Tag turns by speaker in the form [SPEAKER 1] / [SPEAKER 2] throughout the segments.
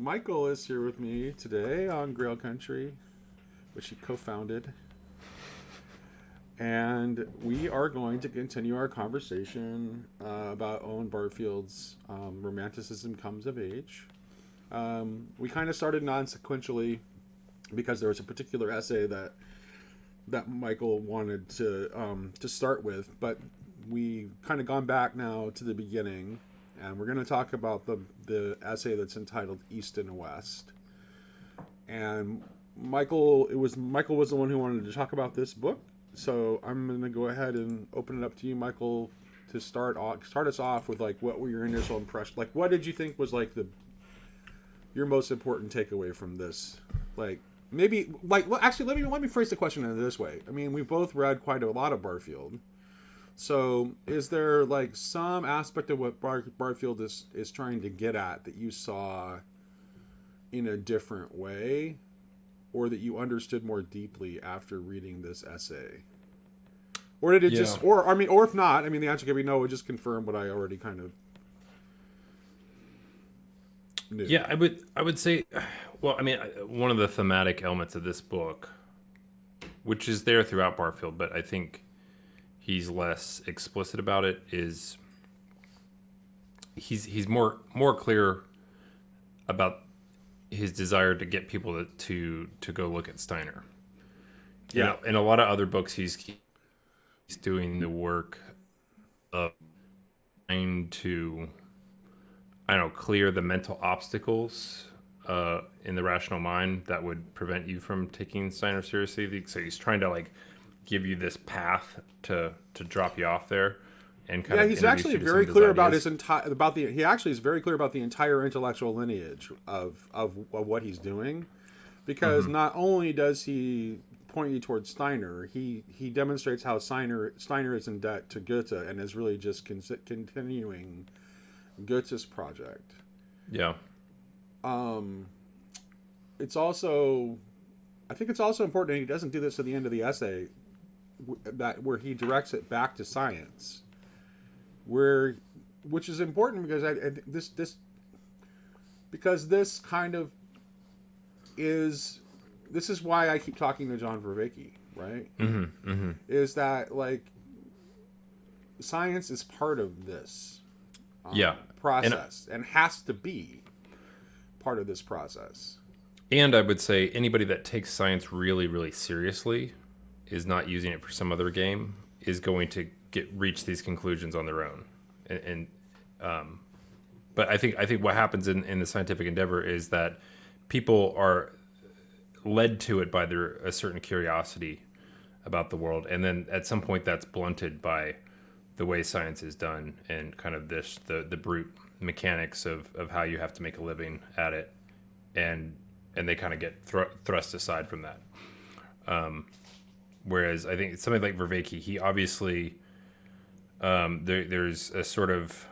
[SPEAKER 1] Michael is here with me today on Grail Country, which he co-founded. And we are going to continue our conversation about Owen Barfield's Romanticism Comes of Age. We kind of started non-sequentially because there was a particular essay that Michael wanted to start with, but we kind of gone back now to the beginning, and we're going to talk about the essay that's entitled East and West. And Michael was the one who wanted to talk about this book, so I'm going to go ahead and open it up to you, Michael, to start us off with like what were your initial impressions? Like, what did you think was like your most important takeaway from this? Like, maybe like, well, actually, let me phrase the question in this way. I mean, we've both read quite a lot of Barfield. So is there like some aspect of what Barfield is trying to get at that you saw in a different way, or that you understood more deeply after reading this essay? Or did it just, or if not, I mean, the answer could be no, it just confirmed what I already kind of knew.
[SPEAKER 2] Yeah, I would say, well, I mean, one of the thematic elements of this book, which is there throughout Barfield, but I think he's less explicit about it, is he's more clear about his desire to get people to go look at Steiner.
[SPEAKER 1] Yeah.
[SPEAKER 2] In a lot of other books, he's doing the work of trying to, I don't know, clear the mental obstacles in the rational mind that would prevent you from taking Steiner seriously. So he's trying to like give you this path to drop you off there, and kind of
[SPEAKER 1] he's actually very clear about his he actually is very clear about the entire intellectual lineage of what he's doing, because not only does he point you towards Steiner, he demonstrates how Steiner is in debt to Goethe and is really just continuing Goethe's project.
[SPEAKER 2] Yeah.
[SPEAKER 1] It's also, I think it's also important, and he doesn't do this at the end of the essay, where he directs it back to science, which is important because this kind of this is why I keep talking to John Vervaeke, right? Is that like science is part of this process and has to be part of this process.
[SPEAKER 2] And I would say anybody that takes science really, really seriously is not using it for some other game, is going to reach these conclusions on their own. But I think what happens in the scientific endeavor is that people are led to it by a certain curiosity about the world, and then at some point that's blunted by the way science is done and kind of the brute mechanics of how you have to make a living at it, and they kind of get thrust aside from that. Whereas I think something like Vervaeke, he obviously there's a sort of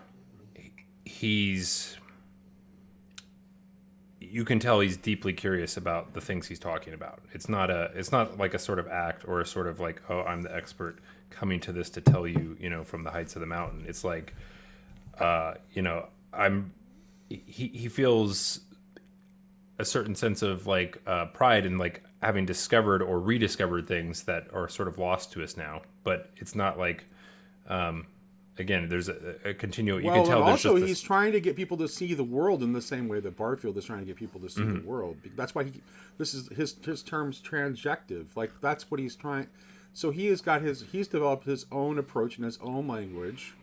[SPEAKER 2] you can tell he's deeply curious about the things he's talking about. It's not like a sort of act or a sort of like, oh, I'm the expert coming to this to tell you, from the heights of the mountain. It's like, he feels a certain sense of like pride in like having discovered or rediscovered things that are sort of lost to us now. But it's not like, again, there's a continual. You can tell.
[SPEAKER 1] And also, he's trying to get people to see the world in the same way that Barfield is trying to get people to see the world. That's why this is his term's transjective. Like that's what he's trying. So he's developed his own approach and his own language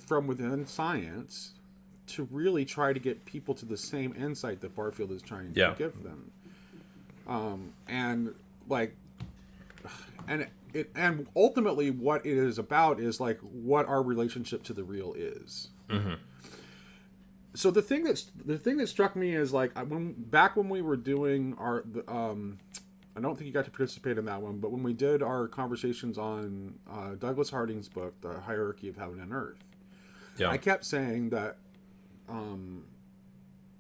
[SPEAKER 1] from within science to really try to get people to the same insight that Barfield is trying to give them. And ultimately what it is about is like what our relationship to the real is. So the thing that struck me is like when we were doing I don't think you got to participate in that one, but when we did our conversations on Douglas Harding's book, The Hierarchy of Heaven and Earth, I kept saying that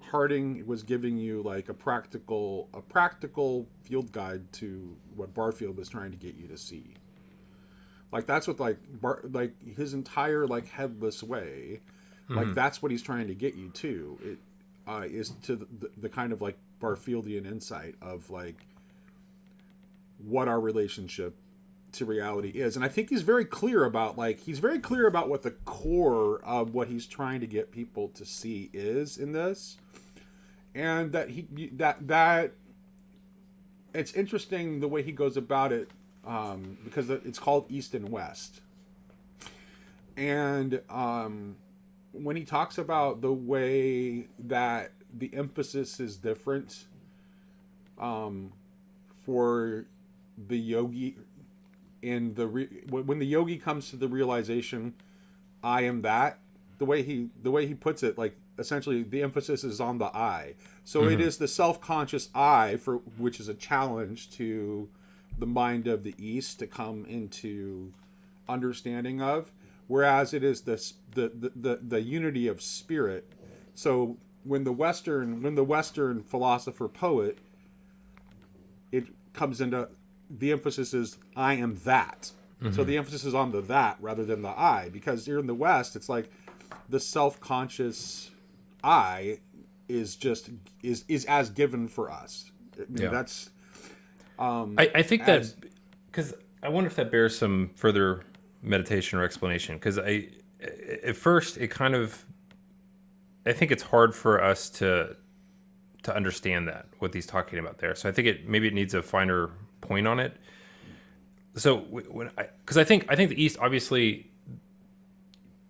[SPEAKER 1] Harding was giving you like a practical field guide to what Barfield was trying to get you to see. Like that's what like his entire like headless way, like that's what he's trying to get you to. is to the kind of like Barfieldian insight of like what our relationship to reality is. And I think he's very clear about what the core of what he's trying to get people to see is in this. And that that it's interesting the way he goes about it, because it's called East and West. And when he talks about the way that the emphasis is different for the yogi in when the yogi comes to the realization, I am that, the way he puts it, like essentially the emphasis is on the I. So it is the self-conscious I, for which is a challenge to the mind of the East to come into understanding of, whereas it is the unity of spirit. So when the Western philosopher poet, it comes into, the emphasis is I am that. So the emphasis is on the that rather than the I, because here in the West it's like the self-conscious I is as given for us. I mean, that's
[SPEAKER 2] I think that, because I wonder if that bears some further meditation or explanation, because at first it kind of, I think it's hard for us to understand that, what he's talking about there. So I think maybe it needs a finer point on it. So because I think the East, obviously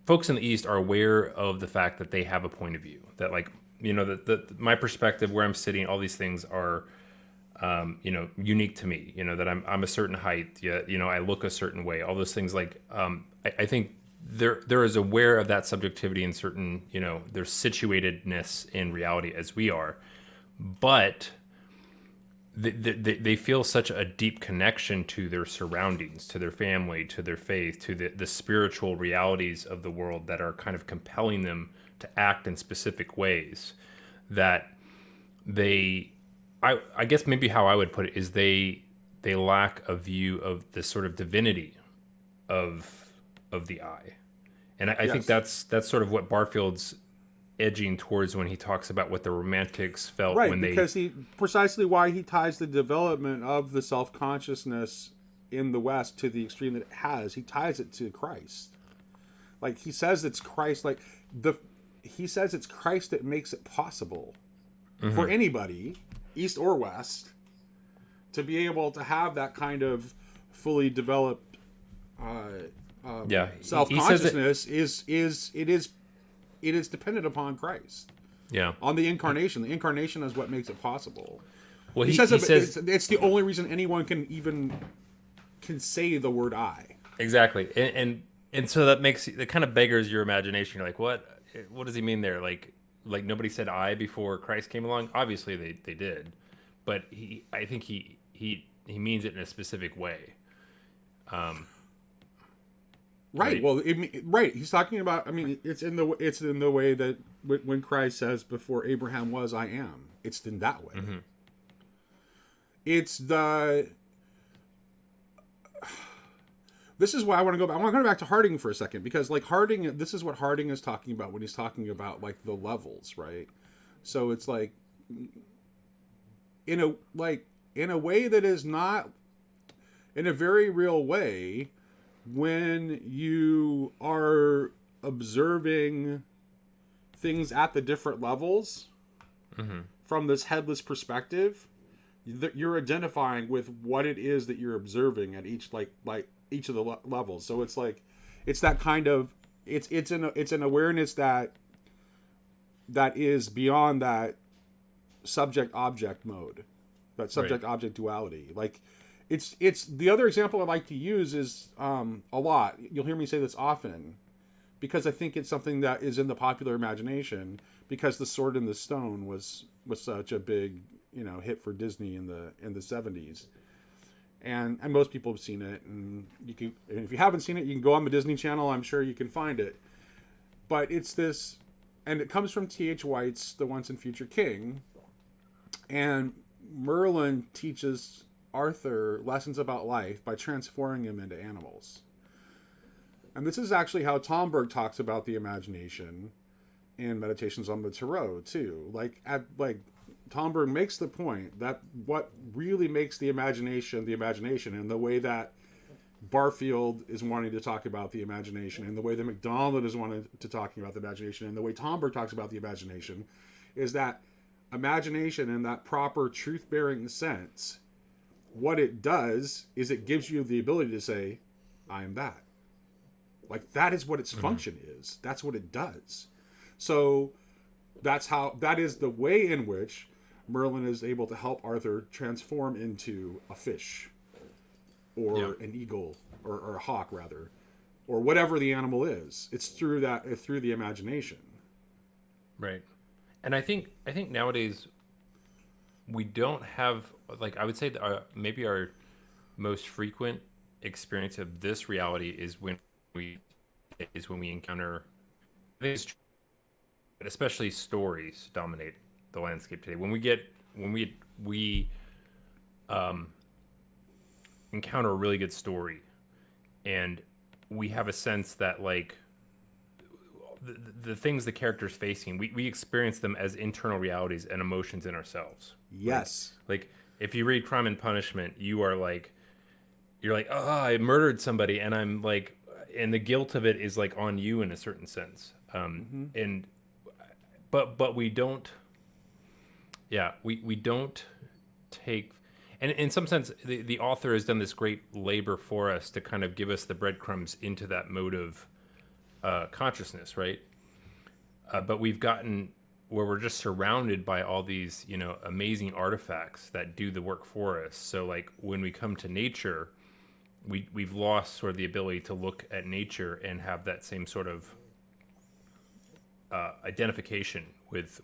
[SPEAKER 2] folks in the East are aware of the fact that they have a point of view, that like, you know, that my perspective, where I'm sitting, all these things are you know, unique to me, you know, that I'm a certain height, you know, I look a certain way, all those things. Like I think there is aware of that subjectivity in certain, you know, their situatedness in reality as we are, but they feel such a deep connection to their surroundings, to their family, to their faith, to the spiritual realities of the world that are kind of compelling them to act in specific ways, that I guess maybe how I would put it is they lack a view of the sort of divinity of the I. And I think that's sort of what Barfield's edging towards when he talks about what the Romantics felt when they...
[SPEAKER 1] because precisely why he ties the development of the self-consciousness in the West to the extreme that it has, he ties it to Christ. Like he says it's Christ, he says it's Christ that makes it possible for anybody, East or West, to be able to have that kind of fully developed self-consciousness. It is dependent upon Christ.
[SPEAKER 2] Yeah.
[SPEAKER 1] On the incarnation. The incarnation is what makes it possible.
[SPEAKER 2] Well,
[SPEAKER 1] he says it's the only reason anyone can say the word I.
[SPEAKER 2] Exactly. And so that kind of beggars your imagination. You're like, what does he mean there? Like nobody said I before Christ came along? Obviously they did. But I think he means it in a specific way.
[SPEAKER 1] Right. Well, right. He's talking about. I mean, it's in the way that when Christ says, "Before Abraham was, I am." It's in that way. Mm-hmm. It's the. This is why I want to go back. I want to go back to Harding for a second, because like Harding, this is what Harding is talking about when he's talking about like the levels, right? So it's like in a way that is not in a very real way. When you are observing things at the different levels from this headless perspective, you're identifying with what it is that you're observing at each like each of the levels. So it's like it's that kind of it's an awareness that is beyond that subject object mode, that subject object duality. Like It's the other example I like to use is a lot. You'll hear me say this often, because I think it's something that is in the popular imagination, because The Sword in the Stone was such a big hit for Disney in the 70s, and most people have seen it. And if you haven't seen it, you can go on the Disney Channel. I'm sure you can find it. But it's this, and it comes from T.H. White's The Once and Future King, and Merlin teaches Arthur lessons about life by transforming him into animals. And this is actually how Tomberg talks about the imagination in Meditations on the Tarot too. Like Tomberg makes the point that what really makes the imagination, and the way that Barfield is wanting to talk about the imagination, and the way that MacDonald is wanting to talking about the imagination, and the way Tomberg talks about the imagination, is that imagination in that proper truth-bearing sense, what it does is it gives you the ability to say, I am that. Like, that is what its function is. That's what it does. So that is the way in which Merlin is able to help Arthur transform into a fish or an eagle or a hawk rather, or whatever the animal is. It's through the imagination.
[SPEAKER 2] Right. And I think nowadays we don't have, like, I would say that maybe our most frequent experience of this reality is when we encounter, I think it's true, but especially stories dominate the landscape today. When we encounter a really good story, and we have a sense that, like, the things the character's facing, we experience them as internal realities and emotions in ourselves.
[SPEAKER 1] Yes.
[SPEAKER 2] Like if you read Crime and Punishment, you're like, oh, I murdered somebody, and I'm like, and the guilt of it is like on you in a certain sense. And but we don't, we don't take, and in some sense the author has done this great labor for us to kind of give us the breadcrumbs into that mode of consciousness, right? But we've gotten where we're just surrounded by all these, amazing artifacts that do the work for us. So like when we come to nature, we've lost sort of the ability to look at nature and have that same sort of identification with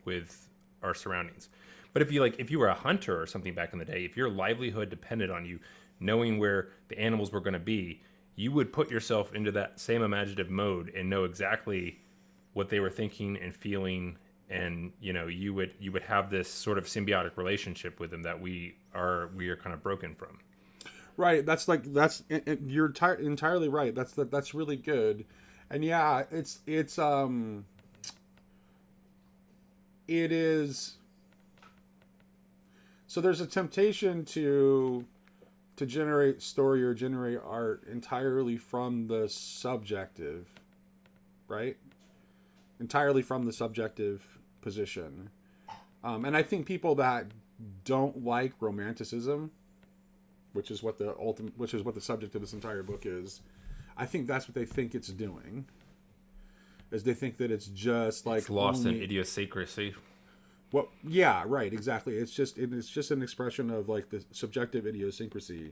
[SPEAKER 2] our surroundings. But if you were a hunter or something back in the day, if your livelihood depended on you knowing where the animals were going to be, you would put yourself into that same imaginative mode and know exactly what they were thinking and feeling, and you would have this sort of symbiotic relationship with them that we are kind of broken from.
[SPEAKER 1] Right. You're entirely right. That's really good, and yeah, it is. So there's a temptation to generate story or generate art entirely from the subjective, right? Entirely from the subjective position. And I think people that don't like Romanticism, which is what the subject of this entire book is, I think that's what they think it's doing. Is they think that it's just like
[SPEAKER 2] it's lost in idiosyncrasy.
[SPEAKER 1] Well, yeah, right, exactly. It's just an expression of like the subjective idiosyncrasy,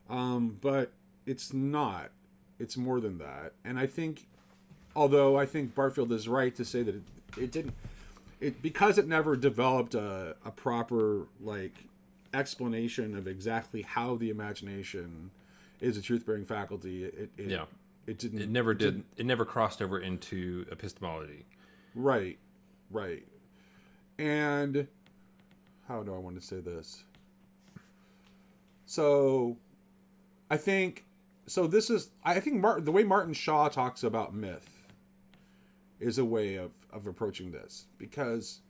[SPEAKER 1] but it's not. It's more than that. And I think, although I think Barfield is right to say that it didn't, because it never developed a proper like explanation of exactly how the imagination is a truth-bearing faculty. It didn't.
[SPEAKER 2] It never did. It never crossed over into epistemology.
[SPEAKER 1] Right. And how do I want to say this? So, I think the way Martin Shaw talks about myth is a way of approaching this, because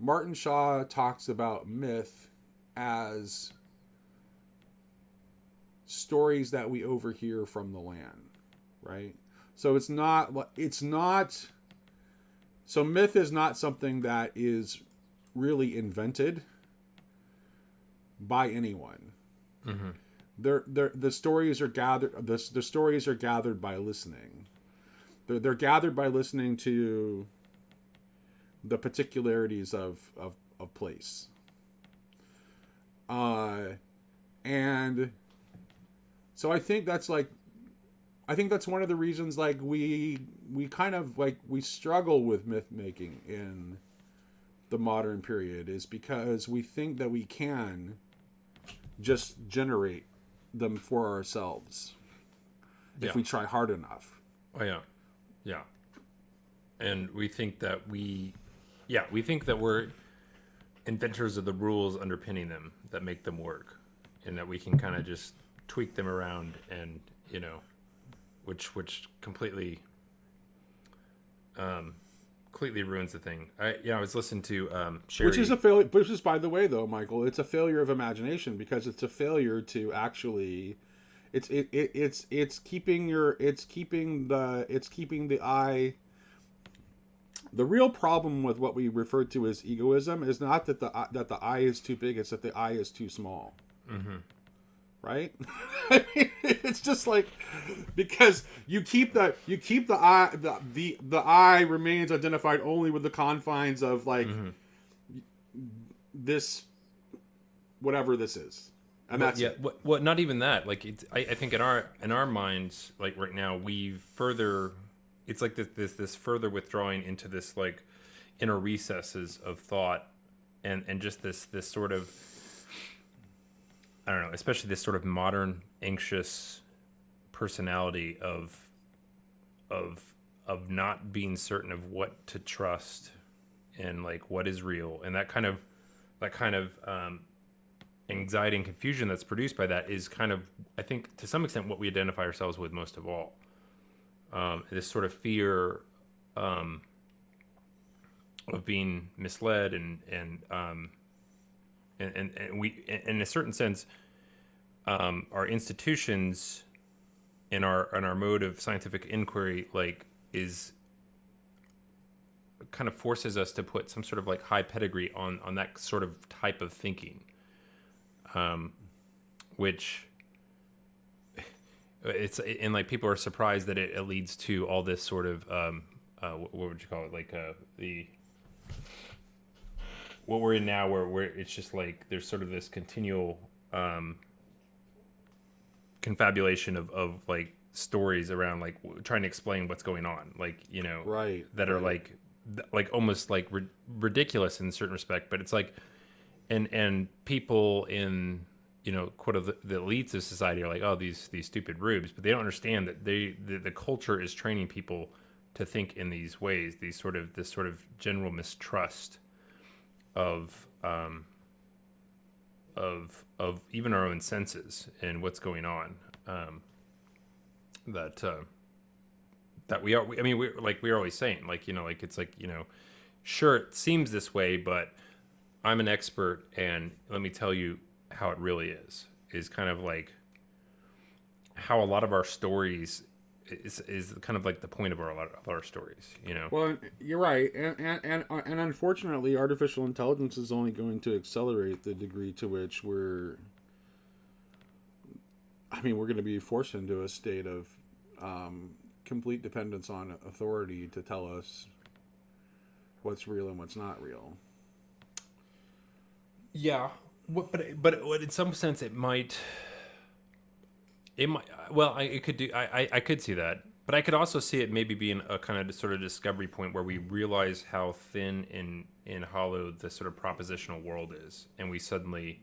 [SPEAKER 1] Martin Shaw talks about myth as stories that we overhear from the land, right? So So myth is not something that is really invented by anyone. Mm-hmm. The stories are gathered. The stories are gathered by listening. They're gathered by listening to the particularities of place. And so I think that's one of the reasons like we kind of like we struggle with myth making in the modern period, is because we think that we can just generate them for ourselves if we try hard enough.
[SPEAKER 2] Oh yeah. And we think that we're inventors of the rules underpinning them that make them work, and that we can kind of just tweak them around, and which completely completely ruins the thing. I was listening to Sherry.
[SPEAKER 1] Which is a failure. Which is, by the way, though, Michael, it's a failure of imagination because it's a failure to actually. It's keeping the eye. The real problem with what we refer to as egoism is not that the eye is too big; it's that the eye is too small. Mm-hmm. Right? I mean, it's just like because you keep the eye the eye remains identified only with the confines of like this whatever this is, and that's it.
[SPEAKER 2] What? Not even that. Like I think in our minds, like right now, we further. It's like this further withdrawing into this like inner recesses of thought, and just this sort of. I don't know, especially this sort of modern anxious personality of not being certain of what to trust and like what is real, and that kind of anxiety and confusion that's produced by that is kind of, I think, to some extent what we identify ourselves with most of all. This sort of fear of being misled and we, in a certain sense, our institutions and our mode of scientific inquiry, like, is kind of forces us to put some sort of like high pedigree on that sort of type of thinking, which it's, and like people are surprised that it leads to all this sort of what would you call it, like the what we're in now, where it's just like there's sort of this continual confabulation of like stories around like trying to explain what's going on, like, you know,
[SPEAKER 1] Right,
[SPEAKER 2] that are like almost like ridiculous in a certain respect, but it's like, and people in, you know, quote of the elites of society are like, oh, these stupid rubes, but they don't understand that the culture is training people to think in these ways, this sort of general mistrust of even our own senses and what's going on, that we are, I mean, we're always saying, like, you know, like, it's like, you know, sure, it seems this way, but I'm an expert and let me tell you how it really is kind of like how a lot of our stories is kind of like the point of a lot of our stories, you know.
[SPEAKER 1] Well, you're right, and unfortunately, artificial intelligence is only going to accelerate the degree to which we're going to be forced into a state of complete dependence on authority to tell us what's real and what's not real.
[SPEAKER 2] Yeah, but in some sense it might. Well, it could do. I could see that, but I could also see it maybe being a kind of sort of discovery point where we realize how thin and hollow the sort of propositional world is, and we suddenly,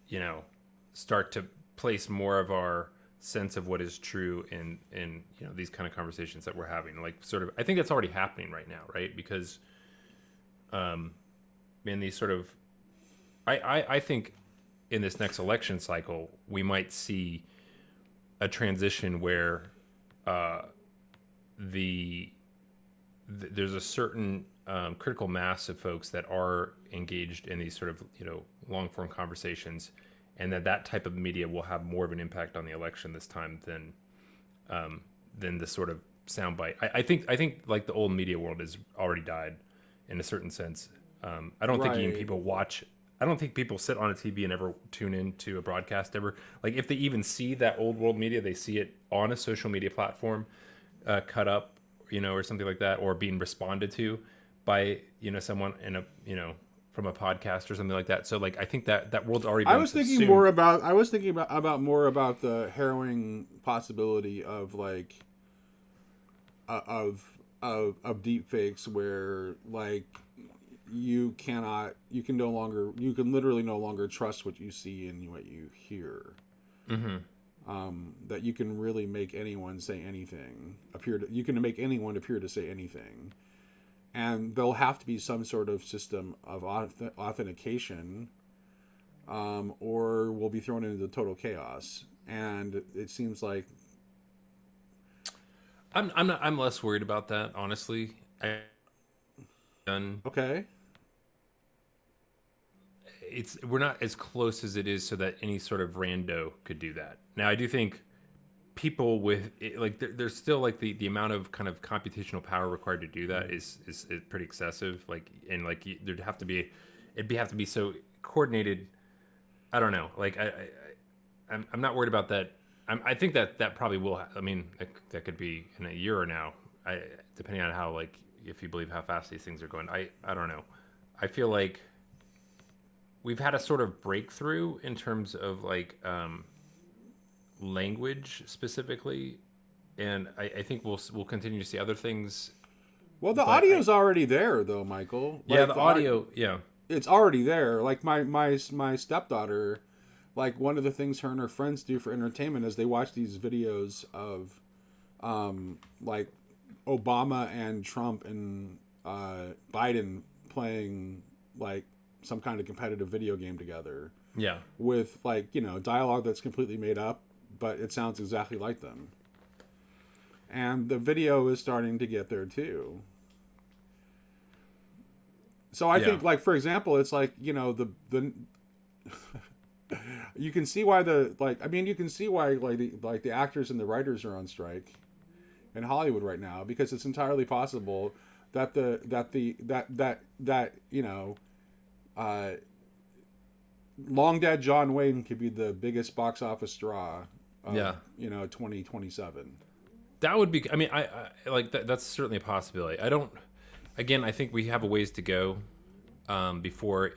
[SPEAKER 2] you know, start to place more of our sense of what is true in you know, these kind of conversations that we're having. Like, sort of, I think that's already happening right now, right? Because, in these sort of, I think in this next election cycle we might see a transition where there's a certain critical mass of folks that are engaged in these sort of, you know, long form conversations, and that type of media will have more of an impact on the election this time than the sort of soundbite. I think like the old media world has already died in a certain sense. I don't think even people watch. I don't think people sit on a TV and ever tune into a broadcast ever. Like, if they even see that old world media, they see it on a social media platform, cut up, you know, or something like that, or being responded to by, you know, someone in a, you know, from a podcast or something like that. So, like, I think that world's already been subsumed.
[SPEAKER 1] I was thinking more about the harrowing possibility of like of deep fakes where like you can literally no longer trust what you see and what you hear. Mm-hmm. That you can really make anyone say anything you can make anyone appear to say anything, and there'll have to be some sort of system of authentication, or we'll be thrown into total chaos. And it seems like
[SPEAKER 2] I'm less worried about that, honestly. done.
[SPEAKER 1] Okay.
[SPEAKER 2] We're not as close as it is so that any sort of rando could do that. Now, I do think people with like there's still like the amount of kind of computational power required to do that is pretty excessive. Like, and like there'd have to be have to be so coordinated. I don't know. Like I'm not worried about that. I think that probably will. I mean, that could be in a year or now. Depending on how, like, if you believe how fast these things are going. I don't know. I feel like we've had a sort of breakthrough in terms of like language specifically, and I think we'll continue to see other things.
[SPEAKER 1] Well, the audio's already there, though, Michael.
[SPEAKER 2] Yeah,
[SPEAKER 1] Like,
[SPEAKER 2] the audio. Yeah,
[SPEAKER 1] it's already there. Like my stepdaughter, like one of the things her and her friends do for entertainment is they watch these videos of, like Obama and Trump and Biden playing like some kind of competitive video game together.
[SPEAKER 2] Yeah.
[SPEAKER 1] With like, dialogue that's completely made up, but it sounds exactly like them. And the video is starting to get there too. So I think, like, for example, it's like, the you can see why you can see why the actors and the writers are on strike in Hollywood right now, because it's entirely possible that Long Dead John Wayne could be the biggest box office draw of, 2027.
[SPEAKER 2] That would be, I mean, I like that. That's certainly a possibility. I think we have a ways to go before,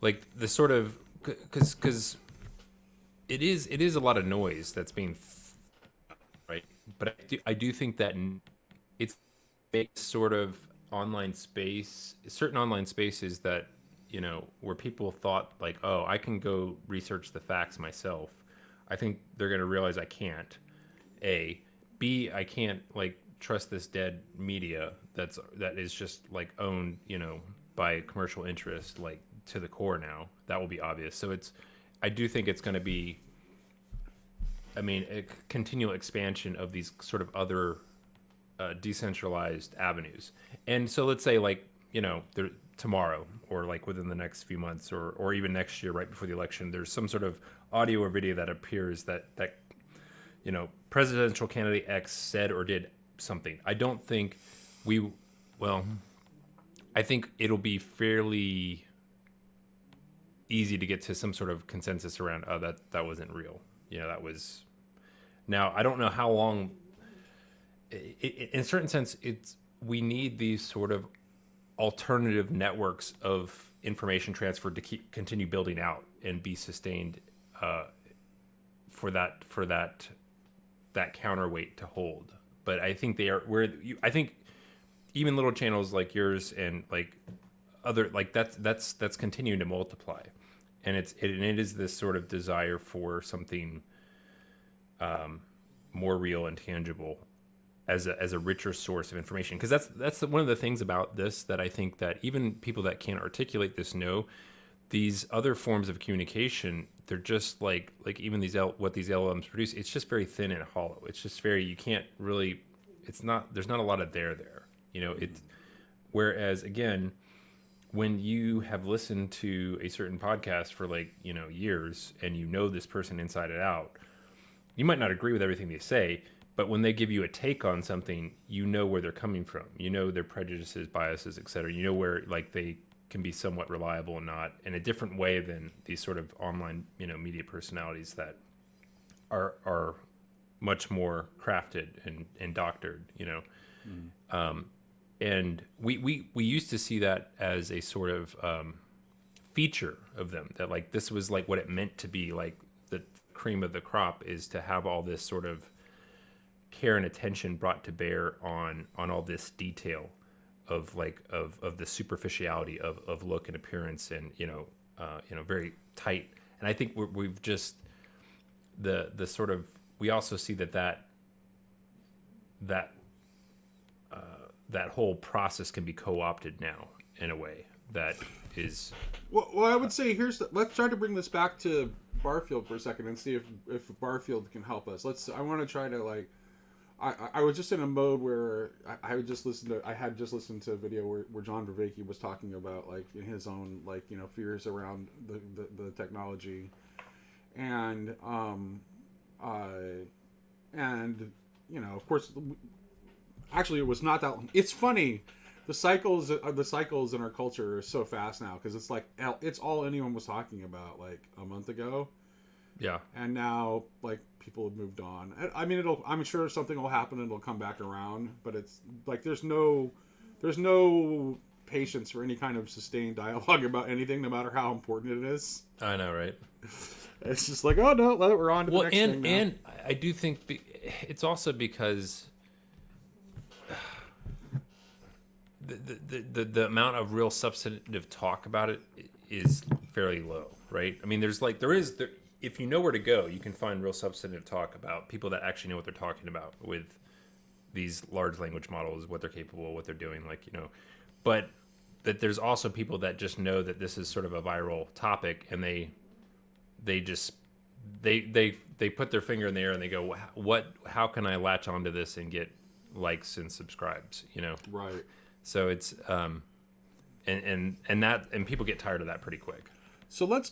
[SPEAKER 2] like, the sort of, because it is a lot of noise that's being, right? But I do think that it's a sort of online space, certain online spaces that, where people thought like, oh, I can go research the facts myself. I think they're going to realize I can't. A. B, I can't like trust this dead media that is just like owned, by commercial interest, like to the core now. That will be obvious. So I do think it's going to be, I mean, a continual expansion of these sort of other decentralized avenues. And so let's say, like, tomorrow or like within the next few months or even next year, right before the election, there's some sort of audio or video that appears that presidential candidate X said or did something. I don't think I think it'll be fairly easy to get to some sort of consensus around, oh, that wasn't real. That was. Now, I don't know how long. In a certain sense, we need these sort of alternative networks of information transfer to continue building out and be sustained for that counterweight to hold. But I think I think even little channels like yours and like other, like that's continuing to multiply, and it is this sort of desire for something more real and tangible as a richer source of information. Because that's one of the things about this that I think that even people that can't articulate this know. These other forms of communication, they're just like even what these LLMs produce, it's just very thin and hollow. It's just you can't really, there's not a lot of there. Whereas again, when you have listened to a certain podcast for years and this person inside and out, you might not agree with everything they say, but when they give you a take on something, where they're coming from, their prejudices, biases, etc. Where like they can be somewhat reliable and not in a different way than these sort of online, media personalities that are much more crafted and doctored, and we used to see that as a sort of feature of them, that like this was like what it meant to be like the cream of the crop, is to have all this sort of care and attention brought to bear on all this detail of the superficiality of look and appearance, and very tight. And I think we've just the sort of, we also see that whole process can be co-opted now in a way that is.
[SPEAKER 1] Well, I would say let's try to bring this back to Barfield for a second and see if Barfield can help us. I want to try to I was just in a mode where I would just listen to I had just listened to a video where John Vervaeke was talking about like his own like fears around the technology and and of course actually it was not that long. It's funny the cycles in our culture are so fast now because it's like it's all anyone was talking about like a month ago.
[SPEAKER 2] Yeah.
[SPEAKER 1] And now, like, people have moved on. I mean, I'm sure something will happen and it'll come back around. But it's like there's no patience for any kind of sustained dialogue about anything, no matter how important it is.
[SPEAKER 2] I know, right?
[SPEAKER 1] It's just like, oh no, we're on to the
[SPEAKER 2] Well,
[SPEAKER 1] next thing now.
[SPEAKER 2] and I do think it's also because the amount of real substantive talk about it is fairly low, right? I mean, there is if you know where to go, you can find real substantive talk about people that actually know what they're talking about with these large language models, what they're capable, what they're doing, but that there's also people that just know that this is sort of a viral topic, and they put their finger in the air and they go, how can I latch onto this and get likes and subscribes,
[SPEAKER 1] Right.
[SPEAKER 2] So it's and people get tired of that pretty quick.
[SPEAKER 1] So let's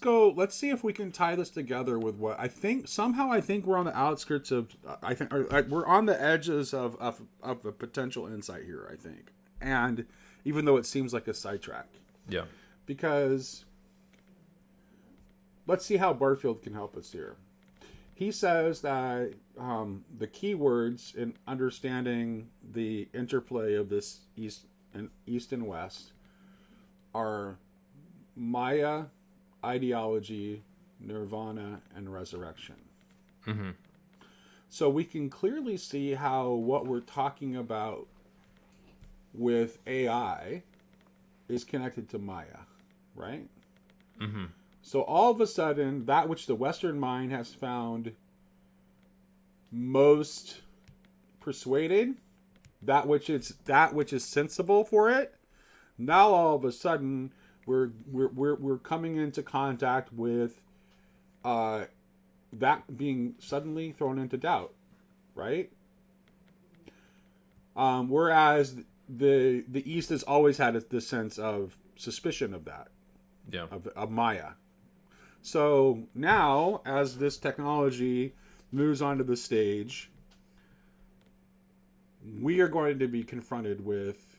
[SPEAKER 1] see if we can tie this together with what I think we're on the outskirts of we're on the edges of a potential insight here, I think. And even though it seems like a sidetrack.
[SPEAKER 2] Yeah.
[SPEAKER 1] Because let's see how Barfield can help us here. He says that the keywords in understanding the interplay of this East and West are Maya, ideology, nirvana, and resurrection.
[SPEAKER 2] Mm-hmm.
[SPEAKER 1] So we can clearly see how what we're talking about with AI is connected to Maya, right?
[SPEAKER 2] Mm-hmm.
[SPEAKER 1] So all of a sudden, that which the Western mind has found most persuaded, that which is sensible for it, now all of a sudden we're coming into contact with that being suddenly thrown into doubt, right? Whereas the East has always had this sense of suspicion of that,
[SPEAKER 2] Yeah.
[SPEAKER 1] of Maya. So now, as this technology moves onto the stage, we are going to be confronted with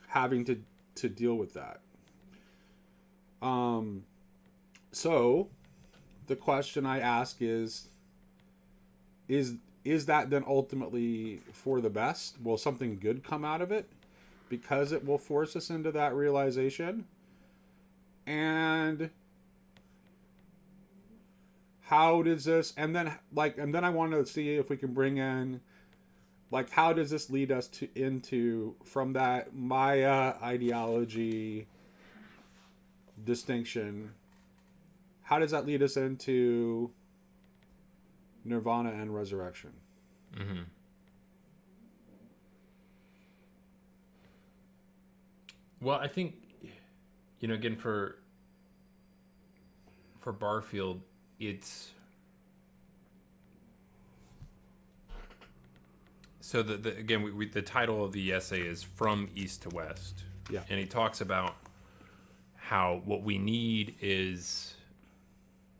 [SPEAKER 1] having to deal with that. So the question I ask is that then ultimately for the best? Will something good come out of it? Because it will force us into that realization? And how does this, and then I want to see if we can bring in, like, how does this lead us into from that Maya ideology distinction, how does that lead us into nirvana and resurrection?
[SPEAKER 2] Mm-hmm. Well, I think, again, for Barfield, it's so the title of the essay is From East to West.
[SPEAKER 1] Yeah.
[SPEAKER 2] And he talks about how what we need is,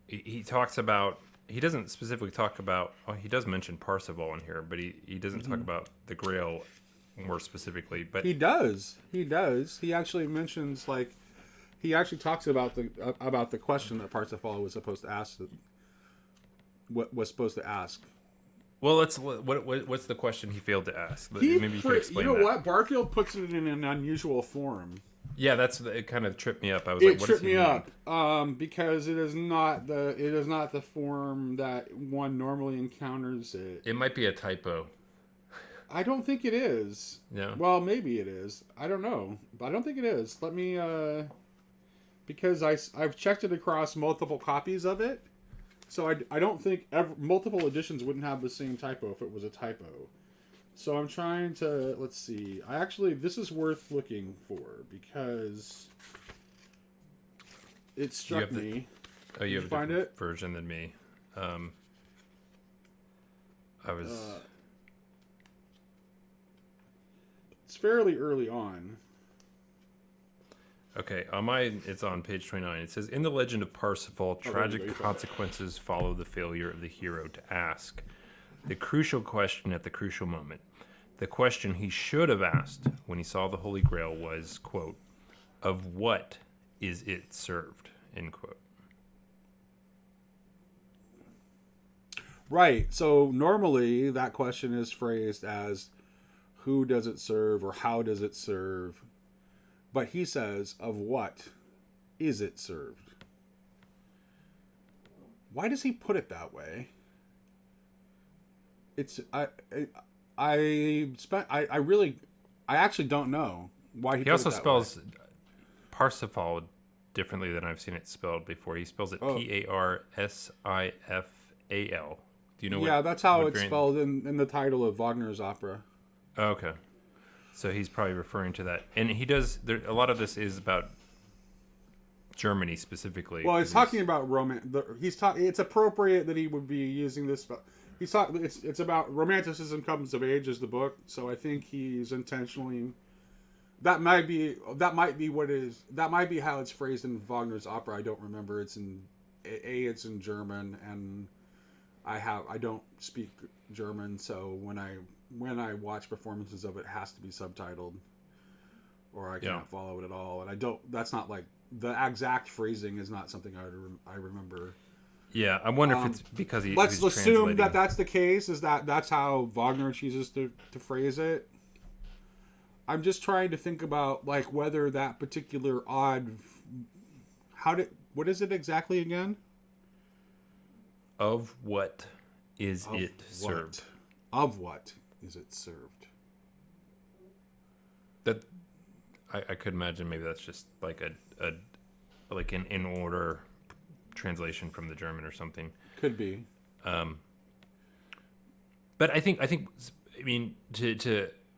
[SPEAKER 2] he doesn't specifically talk about, he does mention Parsifal in here, but he doesn't talk about the Grail more specifically. But
[SPEAKER 1] he does. He actually mentions, like, he actually talks about the question that Parsifal was supposed to ask. What was supposed to ask.
[SPEAKER 2] Well, what's the question he failed to ask? Maybe you can explain that.
[SPEAKER 1] What? Barfield puts it in an unusual form.
[SPEAKER 2] Yeah, it kind of tripped me up. I was
[SPEAKER 1] It
[SPEAKER 2] like, what
[SPEAKER 1] tripped
[SPEAKER 2] does he
[SPEAKER 1] me
[SPEAKER 2] mean?
[SPEAKER 1] up because it is not the form that one normally encounters it.
[SPEAKER 2] It might be a typo.
[SPEAKER 1] I don't think it is.
[SPEAKER 2] Yeah.
[SPEAKER 1] Well, maybe it is. I don't know, but I don't think it is. Let me because I've checked it across multiple copies of it, so I don't think multiple editions wouldn't have the same typo if it was a typo. So I'm trying to, let's see. This is worth looking for because it struck me.
[SPEAKER 2] Oh, you have a
[SPEAKER 1] find
[SPEAKER 2] different
[SPEAKER 1] it?
[SPEAKER 2] version than me. I was.
[SPEAKER 1] fairly early on.
[SPEAKER 2] Okay, on mine, it's on page 29. It says, in the legend of Parsifal, tragic consequences follow the failure of the hero to ask the crucial question at the crucial moment. The question he should have asked when he saw the Holy Grail was, quote, of what is it served, end quote.
[SPEAKER 1] Right. So normally that question is phrased as who does it serve or how does it serve? But he says, of what is it served? Why does he put it that way? It's I actually don't know why he
[SPEAKER 2] He
[SPEAKER 1] put
[SPEAKER 2] also
[SPEAKER 1] it that
[SPEAKER 2] spells
[SPEAKER 1] way.
[SPEAKER 2] Parsifal differently than I've seen it spelled before. He spells it Parsifal. Do you know what?
[SPEAKER 1] Yeah, that's how
[SPEAKER 2] what
[SPEAKER 1] it's
[SPEAKER 2] variant?
[SPEAKER 1] spelled in the title of Wagner's opera.
[SPEAKER 2] Oh, okay. So he's probably referring to that. And he does, a lot of this is about Germany specifically.
[SPEAKER 1] Well, he's talking about it's appropriate that he would be using this. It's about Romanticism comes of age is the book. So I think he's intentionally. That might be how it's phrased in Wagner's opera. I don't remember. It's in German, and I don't speak German, so when I watch performances of it, it has to be subtitled, or I can't follow it at all. And I don't. That's not like the exact phrasing is not something I remember.
[SPEAKER 2] Yeah, I wonder if it's because
[SPEAKER 1] Let's
[SPEAKER 2] he's
[SPEAKER 1] assume
[SPEAKER 2] translating.
[SPEAKER 1] that that's the case. Is that's how Wagner chooses to phrase it. I'm just trying to think about like whether that particular what is it exactly again?
[SPEAKER 2] Of what is it served?
[SPEAKER 1] Of what is it served?
[SPEAKER 2] That I could imagine maybe that's just like a like an in order translation from the German or something.
[SPEAKER 1] Could be.
[SPEAKER 2] But I mean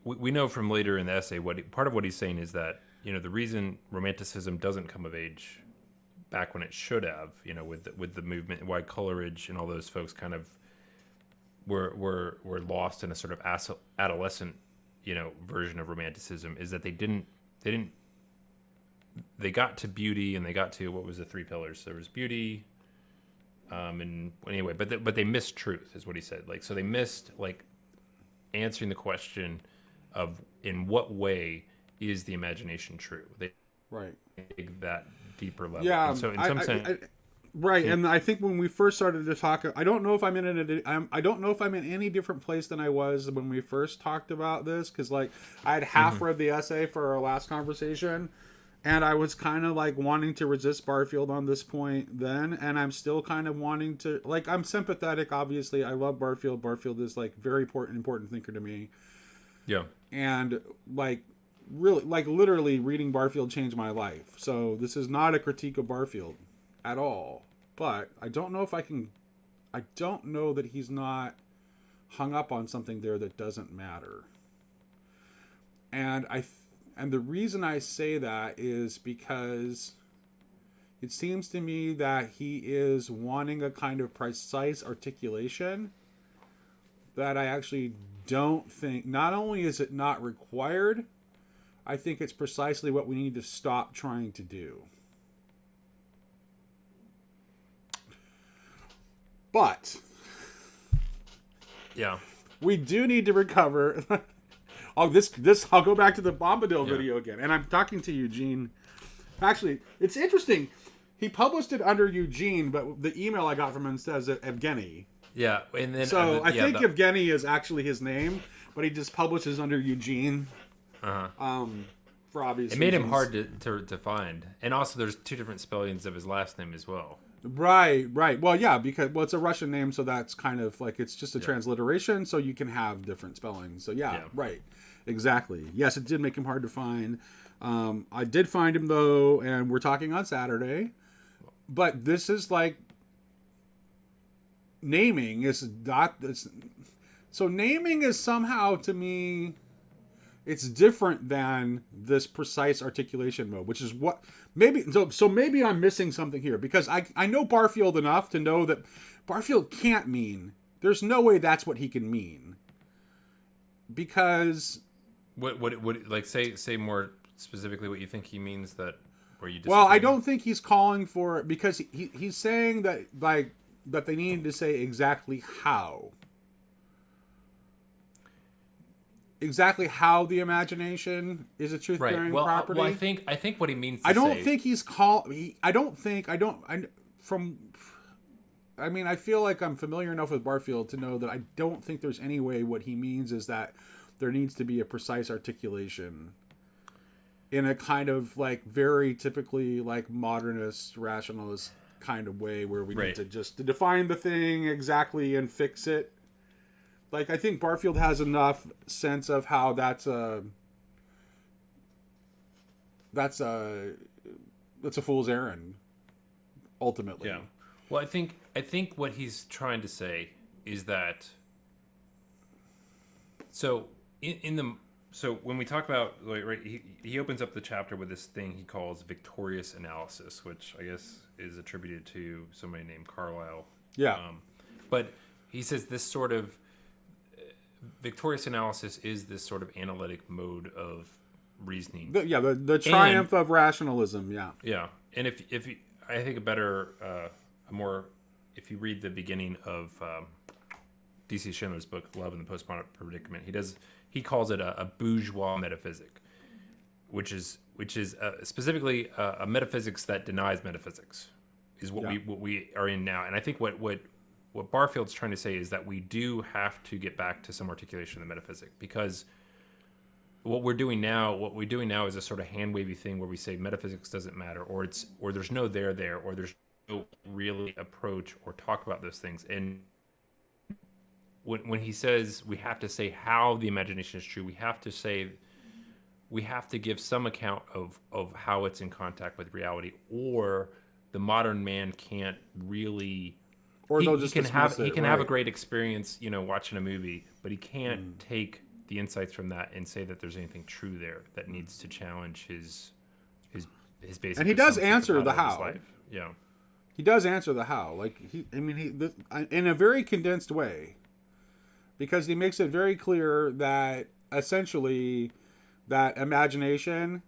[SPEAKER 2] we know from later in the essay part of what he's saying is that, you know, the reason Romanticism doesn't come of age back when it should have, you know, with the movement, why Coleridge and all those folks kind of were lost in a sort of adolescent, you know, version of Romanticism, is that they got to beauty, and they got to, what was the three pillars? There was beauty, and anyway, but they missed truth, is what he said. Like, so they missed like answering the question of in what way is the imagination true? They
[SPEAKER 1] Right.
[SPEAKER 2] take that deeper level.
[SPEAKER 1] Yeah.
[SPEAKER 2] And so in some sense,
[SPEAKER 1] right. And I think when we first started to talk, I don't know if I'm in any different place than I was when we first talked about this, because like I had half read the essay for our last conversation, and I was kind of like wanting to resist Barfield on this point then, and I'm still kind of wanting to, like, I'm sympathetic. Obviously, I love Barfield. Barfield is like very important thinker to me.
[SPEAKER 2] yeah.
[SPEAKER 1] And like really, like literally reading Barfield changed my life. So this is not a critique of Barfield at all. But I don't know that he's not hung up on something there that doesn't matter. And the reason I say that is because it seems to me that he is wanting a kind of precise articulation that I actually don't think, not only is it not required, I think it's precisely what we need to stop trying to do. But
[SPEAKER 2] Yeah.
[SPEAKER 1] we do need to recover. I'll go back to the Bombadil video again, and I'm talking to Eugene. Actually, it's interesting. He published it under Eugene, but the email I got from him says Evgeny.
[SPEAKER 2] Yeah. And then
[SPEAKER 1] So I think Evgeny is actually his name, but he just publishes under Eugene. For obvious
[SPEAKER 2] it made him
[SPEAKER 1] reasons.
[SPEAKER 2] hard to find. And also there's two different spellings of his last name as well.
[SPEAKER 1] Right. Well, yeah, because it's a Russian name, so that's kind of like it's just a transliteration, so you can have different spellings. So yeah, right, exactly. Yes, it did make him hard to find. I did find him though, and we're talking on Saturday. But this is like naming is not. So naming is somehow to me. It's different than this precise articulation mode, which is what maybe. So maybe I'm missing something here, because I know Barfield enough to know that Barfield can't mean. There's no way that's what he can mean, because
[SPEAKER 2] What like say more specifically what you think he means, that where you
[SPEAKER 1] Well, I
[SPEAKER 2] disagree?
[SPEAKER 1] don't think he's calling for it, because he's saying that, like, that they need to say exactly how the imagination is a truth
[SPEAKER 2] Right.
[SPEAKER 1] bearing
[SPEAKER 2] Well,
[SPEAKER 1] property.
[SPEAKER 2] I think what he means
[SPEAKER 1] I
[SPEAKER 2] to
[SPEAKER 1] don't
[SPEAKER 2] say.
[SPEAKER 1] think he's call. I don't think I don't. I from. I mean, I feel like I'm familiar enough with Barfield to know that I don't think there's any way what he means is that there needs to be a precise articulation in a kind of like very typically like modernist rationalist kind of way, where we need
[SPEAKER 2] Right.
[SPEAKER 1] to just to define the thing exactly and fix it. Like, I think Barfield has enough sense of how that's a that's a fool's errand
[SPEAKER 2] Yeah.
[SPEAKER 1] ultimately.
[SPEAKER 2] Well, I think what he's trying to say is that, so in the so when we talk about, like, right, he opens up the chapter with this thing he calls victorious analysis, which I guess is attributed to somebody named Carlyle.
[SPEAKER 1] Yeah.
[SPEAKER 2] But he says this sort of victorious analysis is this sort of analytic mode of reasoning.
[SPEAKER 1] The
[SPEAKER 2] And
[SPEAKER 1] triumph of rationalism. Yeah.
[SPEAKER 2] yeah, and if you, I think a better, a more, if you read the beginning of D.C. Schindler's book Love and the Postmodern Predicament, he calls it a bourgeois metaphysic, which is specifically a metaphysics that denies metaphysics, is
[SPEAKER 1] Yeah.
[SPEAKER 2] what we are in now. And I think what Barfield's trying to say is that we do have to get back to some articulation of the metaphysic, because what we're doing now is a sort of hand wavy thing where we say metaphysics doesn't matter, or there's no there, or there's no really approach or talk about those things. And when he says we have to say how the imagination is true, we have to give some account of how it's in contact with reality, or the modern man can't really.
[SPEAKER 1] Or they'll
[SPEAKER 2] He
[SPEAKER 1] just
[SPEAKER 2] can have
[SPEAKER 1] dismiss it,
[SPEAKER 2] a
[SPEAKER 1] right.
[SPEAKER 2] great experience, watching a movie, but he can't take the insights from that and say that there's anything true there that needs to challenge his basic.
[SPEAKER 1] And he does
[SPEAKER 2] assumptions
[SPEAKER 1] answer
[SPEAKER 2] about
[SPEAKER 1] the
[SPEAKER 2] his
[SPEAKER 1] how.
[SPEAKER 2] life. Yeah.
[SPEAKER 1] He does answer the how. Like, in a very condensed way, because he makes it very clear that essentially that imagination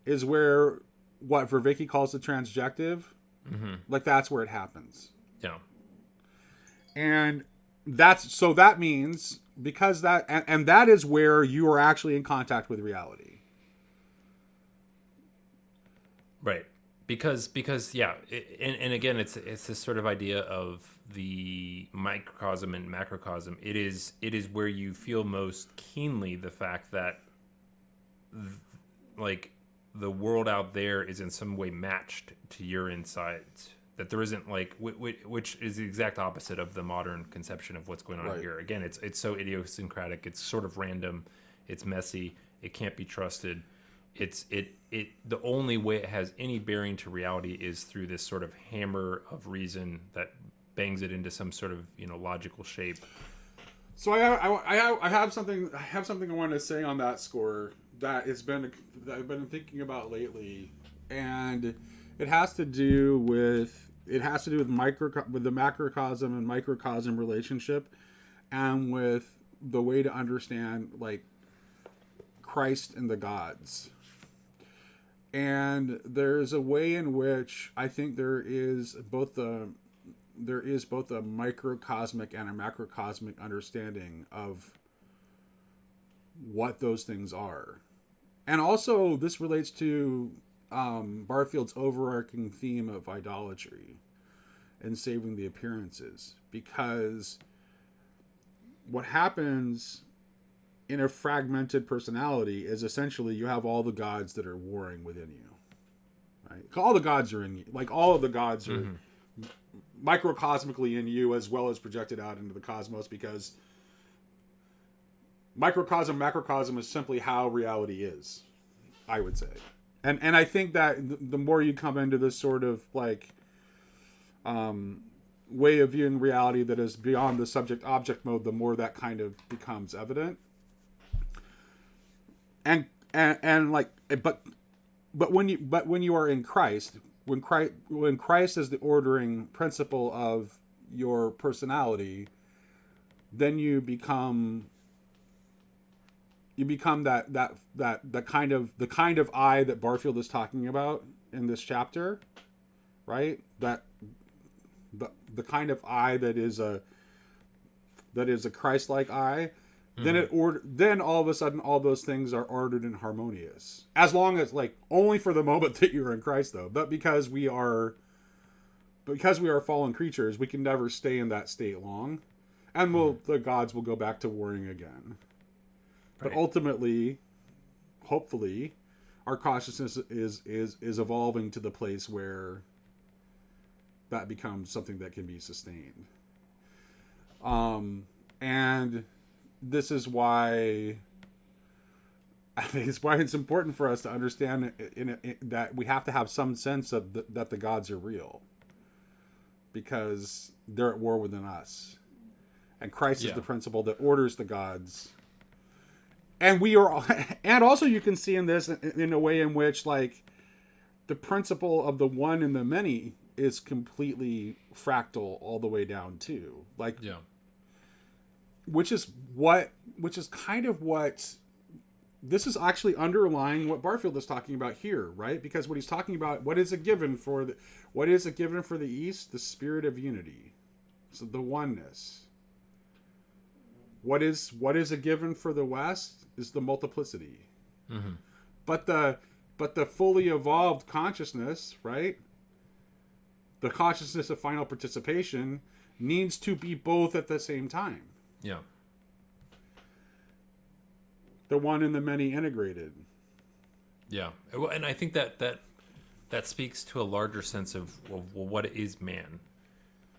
[SPEAKER 1] is where what Vervicki calls the transjective. Like, that's where it happens.
[SPEAKER 2] Yeah.
[SPEAKER 1] And that means, because and that is where you are actually in contact with reality.
[SPEAKER 2] Right. Because yeah, and again, it's this sort of idea of the microcosm and macrocosm. It is where you feel most keenly the fact that, like, the world out there is in some way matched to your insides. That there isn't, like, which is the exact opposite of the modern conception of what's going on
[SPEAKER 1] Right.
[SPEAKER 2] here. Again, it's so idiosyncratic. It's sort of random. It's messy. It can't be trusted. The only way it has any bearing to reality is through this sort of hammer of reason that bangs it into some sort of logical shape.
[SPEAKER 1] So I have something I want to say on that score that I've been thinking about lately, and it has to do with with the macrocosm and microcosm relationship, and with the way to understand, like, Christ and the gods. And there's a way in which I think there is both a microcosmic and a macrocosmic understanding of what those things are. And also, this relates to Barfield's overarching theme of idolatry and saving the appearances. Because what happens in a fragmented personality is essentially you have all the gods that are warring within you. Right? All the gods are in you. Like, all of the gods are microcosmically in you, as well as projected out into the cosmos, because microcosm, macrocosm is simply how reality is, I would say. And I think that the more you come into this sort of, like, way of viewing reality that is beyond the subject object mode, the more that kind of becomes evident. And like, but when you are in Christ, when Christ is the ordering principle of your personality, then you become you become the kind of I that Barfield is talking about in this chapter, right? That the kind of I that is a Christ-like I. Then all of a sudden all those things are ordered and harmonious, as long as, like, only for the moment that you're in Christ, though. But because we are fallen creatures, we can never stay in that state long, and the gods will go back to warring again. Right. But ultimately, hopefully, our consciousness is evolving to the place where that becomes something that can be sustained. And this is why I think it's important for us to understand that we have to have some sense of that the gods are real, because they're at war within us, and Christ is the principle that orders the gods. And we are, and also you can see in this in a way in which, like, the principle of the one and the many is completely fractal all the way down too. Like, which is kind of what this is actually underlying what Barfield is talking about here, right? Because what he's talking about, what is a given for the East? The spirit of unity, so the oneness. What is a given for the West is the multiplicity. Mm-hmm. But the fully evolved consciousness, right? The consciousness of final participation needs to be both at the same time.
[SPEAKER 2] Yeah.
[SPEAKER 1] The one and the many integrated. Yeah.
[SPEAKER 2] Well, and I think that speaks to a larger sense of, well, what is man?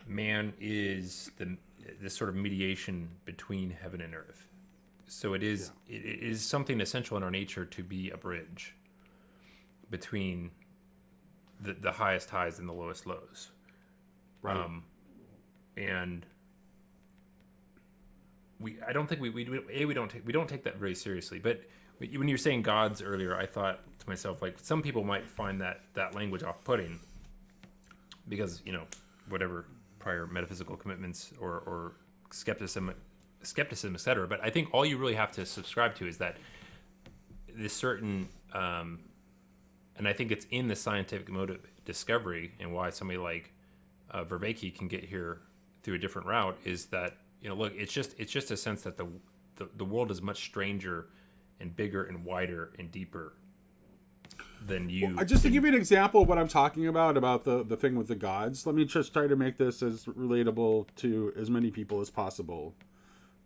[SPEAKER 2] Man is this sort of mediation between heaven and earth. So it is something essential in our nature to be a bridge between the highest highs and the lowest lows. Right. And we don't take that very seriously. But when you were saying gods earlier, I thought to myself, like, some people might find that language off-putting because, whatever prior metaphysical commitments or skepticism, etc. But I think all you really have to subscribe to is that this certain, and I think it's in the scientific mode of discovery, and why somebody like Vervaeke can get here through a different route, is that, look, it's just a sense that the world is much stranger and bigger and wider and deeper than you.
[SPEAKER 1] Well, just to give you an example of what I'm talking about the thing with the gods, let me just try to make this as relatable to as many people as possible,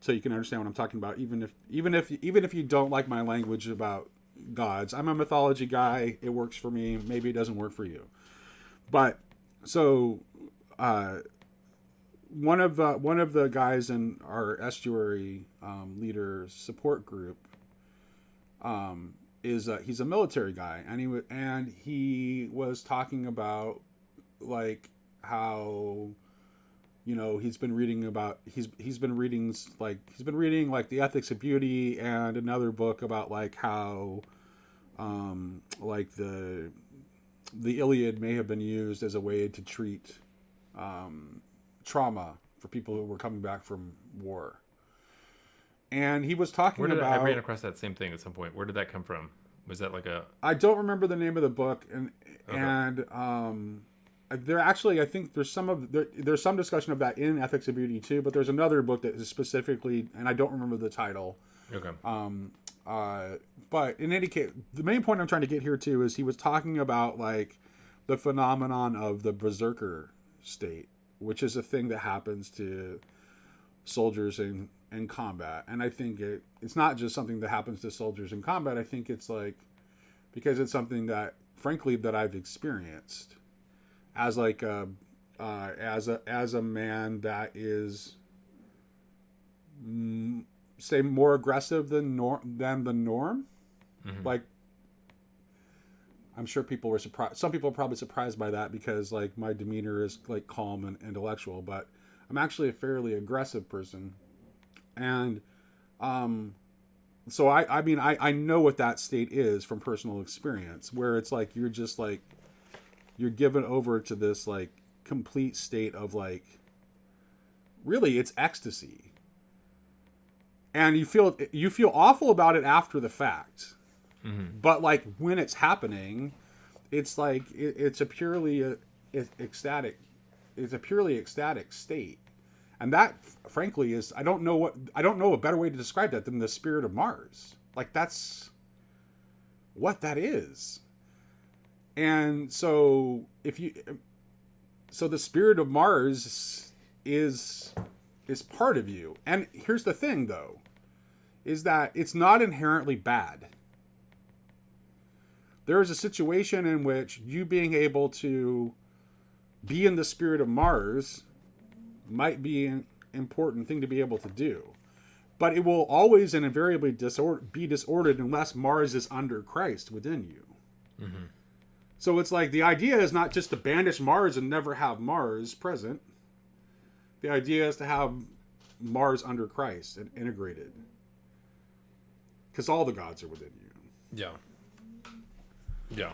[SPEAKER 1] so you can understand what I'm talking about. Even if you don't like my language about gods, I'm a mythology guy. It works for me. Maybe it doesn't work for you, but so one of the guys in our estuary leader support group he's a military guy, and he was talking about, like, how he's been reading like The Ethics of Beauty and another book about, like, how like the Iliad may have been used as a way to treat trauma for people who were coming back from war. And he was talking about...
[SPEAKER 2] I ran across that same thing at some point. Where did that come from? Was that like a...
[SPEAKER 1] I don't remember the name of the book, there actually, I think there's some discussion of that in Ethics of Beauty too, but there's another book that is specifically, and I don't remember the title.
[SPEAKER 2] Okay.
[SPEAKER 1] But in any case, the main point I'm trying to get here too is he was talking about, like, the phenomenon of the berserker state, which is a thing that happens to soldiers in combat. And I think it's not just something that happens to soldiers in combat. I think it's, like, because it's something that, frankly, that I've experienced as, like, as a man that is, say, more aggressive than the norm. Mm-hmm. Like, I'm sure people were surprised. Some people are probably surprised by that because, like, my demeanor is, like, calm and intellectual, but I'm actually a fairly aggressive person. And so I mean I know what that state is from personal experience, where it's like you're just, like, you're given over to this, like, complete state of, like, really it's ecstasy. and you feel awful about it after the fact. But like when it's happening, it's like it's a purely ecstatic state, and that frankly is I don't know a better way to describe that than the spirit of Mars. Like that's what that is. And so the spirit of Mars is part of you. And here's the thing though, is that it's not inherently bad. There is a situation in which you being able to be in the spirit of Mars might be an important thing to be able to do. But it will always and invariably be disordered unless Mars is under Christ within you. Mm-hmm. So it's like the idea is not just to banish Mars and never have Mars present. The idea is to have Mars under Christ and integrated. Because all the gods are within you.
[SPEAKER 2] Yeah. Yeah.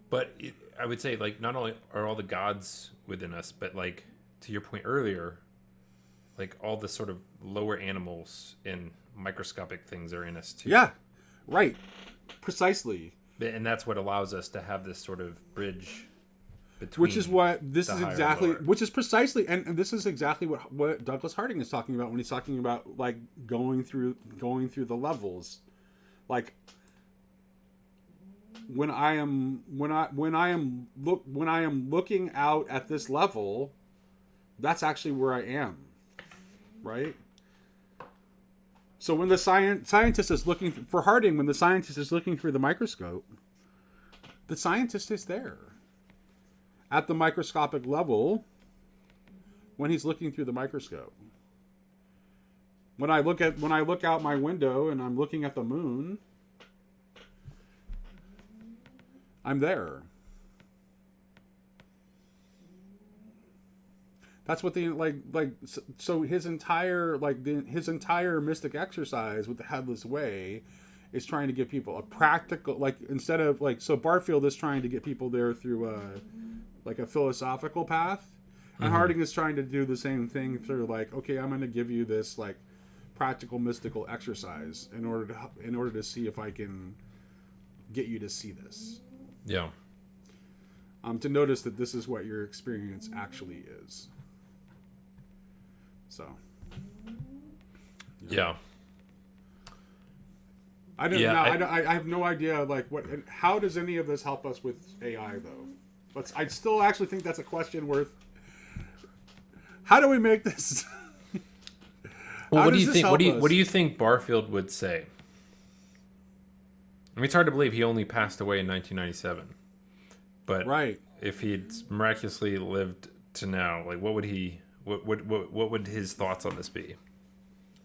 [SPEAKER 2] But I would say, like, not only are all the gods within us, but, like, to your point earlier, like, all the sort of lower animals and microscopic things are in us, too.
[SPEAKER 1] Yeah. Right. Precisely.
[SPEAKER 2] And that's what allows us to have this sort of bridge between
[SPEAKER 1] which is what this is exactly, which is precisely, and this is exactly what Douglas Harding is talking about when he's talking about, like, going through the levels. Like, when I am looking out at this level, that's actually where I am, right? So when the scientist is looking for Harding, when the scientist is looking through the microscope, the scientist is there at the microscopic level when he's looking through the microscope. When I look out my window and I'm looking at the moon, I'm there. That's what so his entire mystic exercise with the headless way is trying to give people a practical, like, instead of, like, so Barfield is trying to get people there through a philosophical path, and Harding is trying to do the same thing through, like, okay, I'm going to give you this, like, practical mystical exercise in order to see if I can get you to see this.
[SPEAKER 2] Yeah.
[SPEAKER 1] To notice that this is what your experience actually is. So.
[SPEAKER 2] Yeah.
[SPEAKER 1] I don't know. I have no idea, like, how does any of this help us with AI, though? I still actually think that's a question worth. How do we make this?
[SPEAKER 2] Well, what do you think? What do you think Barfield would say? I mean, it's hard to believe he only passed away in 1997. But
[SPEAKER 1] right.
[SPEAKER 2] If he'd miraculously lived to now, like, what would his thoughts on this be?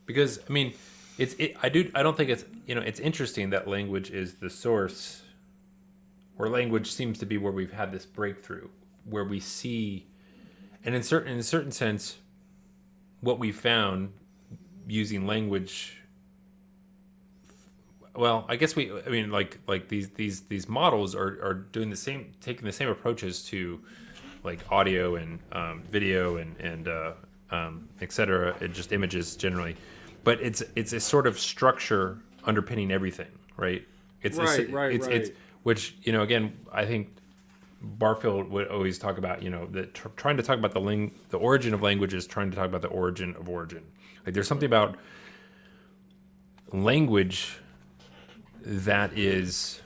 [SPEAKER 2] Because, I mean, I don't think it's, it's interesting that language is the source, or language seems to be where we've had this breakthrough, where we see, and in a certain sense, what we found using language. Well, I guess like these models are doing taking the same approaches to, like, audio and video and etc. and just images generally, but it's a sort of structure underpinning everything, right? It's which, again, I think Barfield would always talk about, trying to talk about the origin of language is trying to talk about the origin of origin. Like, there's something about language that is,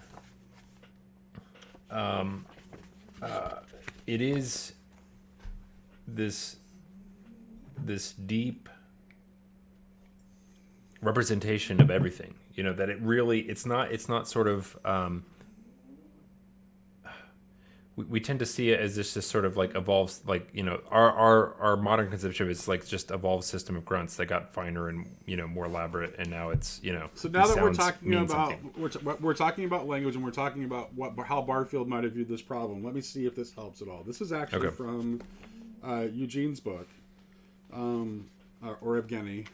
[SPEAKER 2] it is this deep representation of everything. That it's not sort of. We tend to see it as this just sort of, like, evolves, like, our modern conception is, like, just evolved system of grunts that got finer and, more elaborate, and now it's,
[SPEAKER 1] So now that we're talking about language, and we're talking about how Barfield might have viewed this problem, let me see if this helps at all. This is actually from Eugene's book, or Evgeny.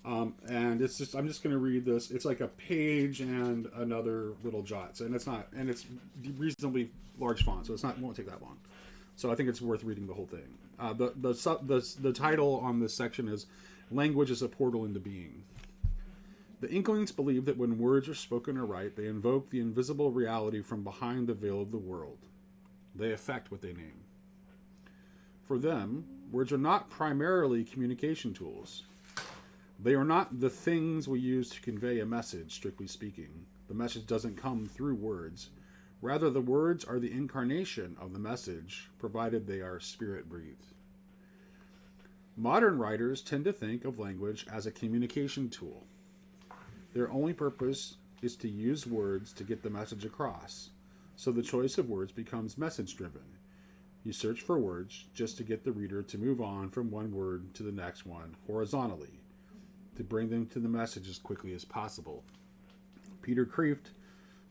[SPEAKER 1] And it's just, I'm just going to read this. It's like a page and another little jot. And it's reasonably large font, so won't take that long. So I think it's worth reading the whole thing. The title on this section is "Language is a Portal into Being." The Inklings believe that when words are spoken or write, they invoke the invisible reality from behind the veil of the world. They affect what they name. For them, words are not primarily communication tools. They are not the things we use to convey a message, strictly speaking. The message doesn't come through words. Rather, the words are the incarnation of the message, provided they are spirit-breathed. Modern writers tend to think of language as a communication tool. Their only purpose is to use words to get the message across, so the choice of words becomes message-driven. You search for words just to get the reader to move on from one word to the next one horizontally, to bring them to the message as quickly as possible. Peter Kreeft,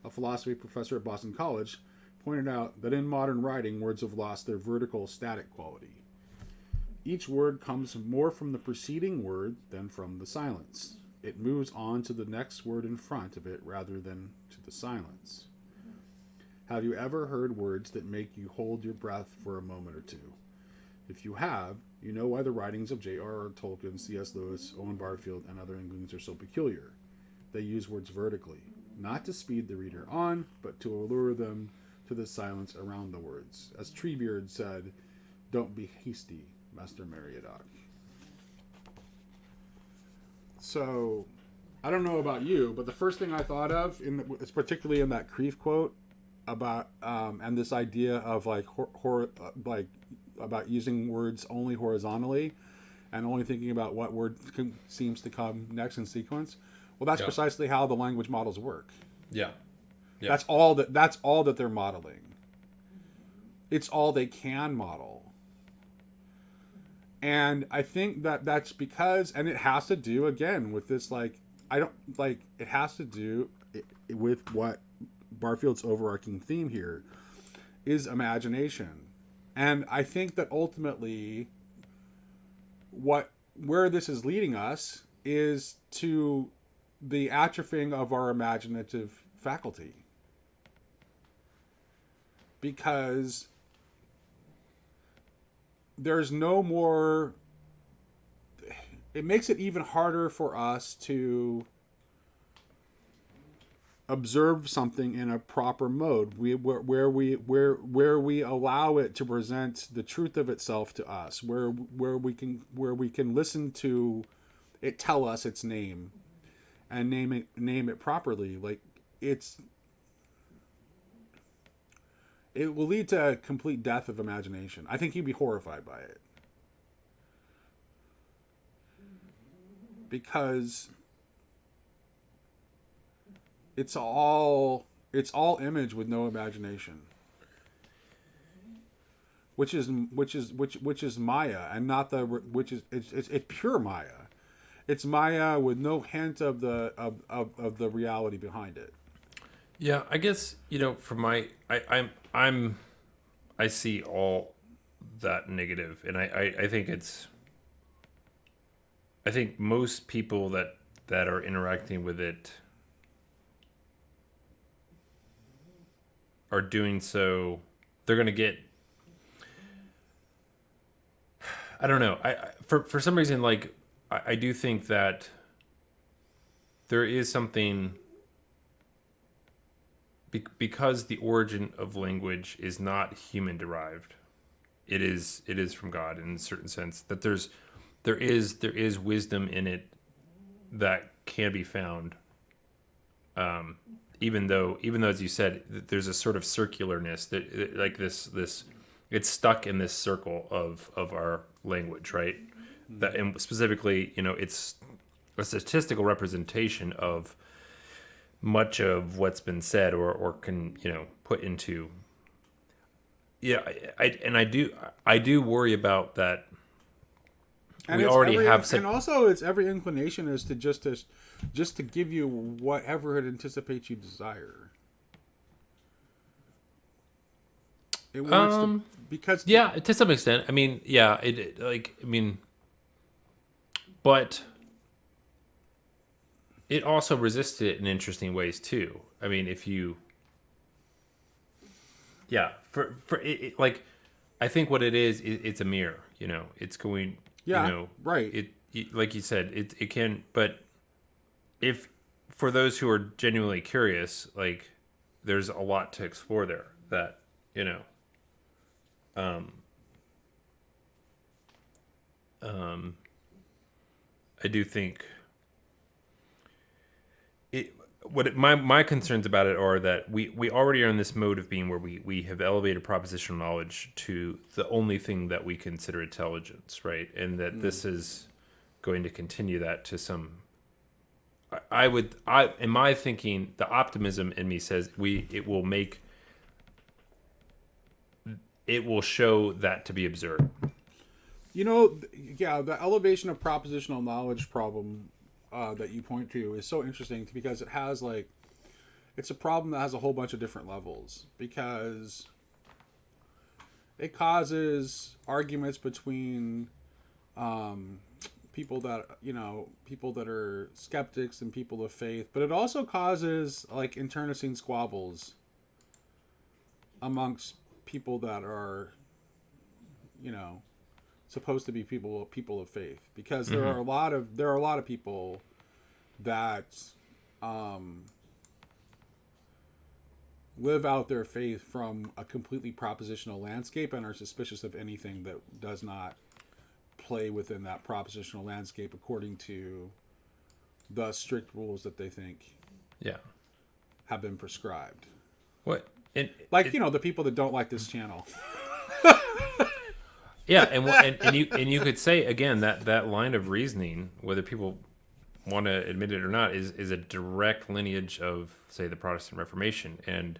[SPEAKER 1] a philosophy professor at Boston College, pointed out that in modern writing, words have lost their vertical static quality. Each word comes more from the preceding word than from the silence. It moves on to the next word in front of it rather than to the silence. Have you ever heard words that make you hold your breath for a moment or two? If you have, you know why the writings of J.R.R. Tolkien, C.S. Lewis, Owen Barfield, and other Inklings are so peculiar. They use words vertically, not to speed the reader on, but to allure them to the silence around the words. As Treebeard said, "Don't be hasty, Master Meriadoc." So, I don't know about you, but the first thing I thought of, is particularly in that Kreeft quote, about and this idea of like about using words only horizontally and only thinking about what word seems to come next in sequence. Well, that's precisely how the language models work.
[SPEAKER 2] Yeah.
[SPEAKER 1] That's all that they're modeling. It's all they can model. And I think that that's because, and it has to do again with this, it has to do with what Barfield's overarching theme here is imagination. And I think that ultimately where this is leading us is to the atrophying of our imaginative faculty. Because there's no more, it makes it even harder for us to observe something in a proper mode, where we allow it to present the truth of itself to us, where we can listen to it tell us its name and name it properly. Like it will lead to a complete death of imagination. I think you'd be horrified by it. Because it's all image with no imagination. Which is Maya, and not it's pure Maya. It's Maya with no hint of the reality behind it.
[SPEAKER 2] Yeah, I guess, for my I see all that negative, and I think most people that are interacting with it are doing so, they're going to get, I don't know. For some reason, I do think that there is something, because the origin of language is not human derived. It is from God in a certain sense, that there is wisdom in it that can be found. Even though, as you said, there's a sort of circularness that like this it's stuck in this circle of our language, right? Mm-hmm. That, and specifically, it's a statistical representation of much of what's been said or can, put into. Yeah, I do worry about that.
[SPEAKER 1] And
[SPEAKER 2] we already have
[SPEAKER 1] and also it's every inclination is to just to give you whatever it anticipates you desire. It wants to, because
[SPEAKER 2] to some extent. I mean, but it also resists it in interesting ways too. I mean, if you, for it, I think what it is, it's a mirror. It's going.
[SPEAKER 1] Right.
[SPEAKER 2] Like you said, it can. But if for those who are genuinely curious, like there's a lot to explore there. That um, I do think my concerns about it are that we already are in this mode of being where we have elevated propositional knowledge to the only thing that we consider intelligence, right? And that this is going to continue that to some. In my thinking, the optimism in me says it will show that to be observed.
[SPEAKER 1] The elevation of propositional knowledge problem that you point to is so interesting because it has it's a problem that has a whole bunch of different levels because it causes arguments between people that are skeptics and people of faith, but it also causes internecine squabbles amongst people that are supposed to be people of faith, because there are a lot of people that live out their faith from a completely propositional landscape and are suspicious of anything that does not play within that propositional landscape according to the strict rules that they think have been prescribed.
[SPEAKER 2] What?
[SPEAKER 1] The people that don't like this channel.
[SPEAKER 2] Yeah, and you could say again that line of reasoning, whether people want to admit it or not, is a direct lineage of, say, the Protestant Reformation, and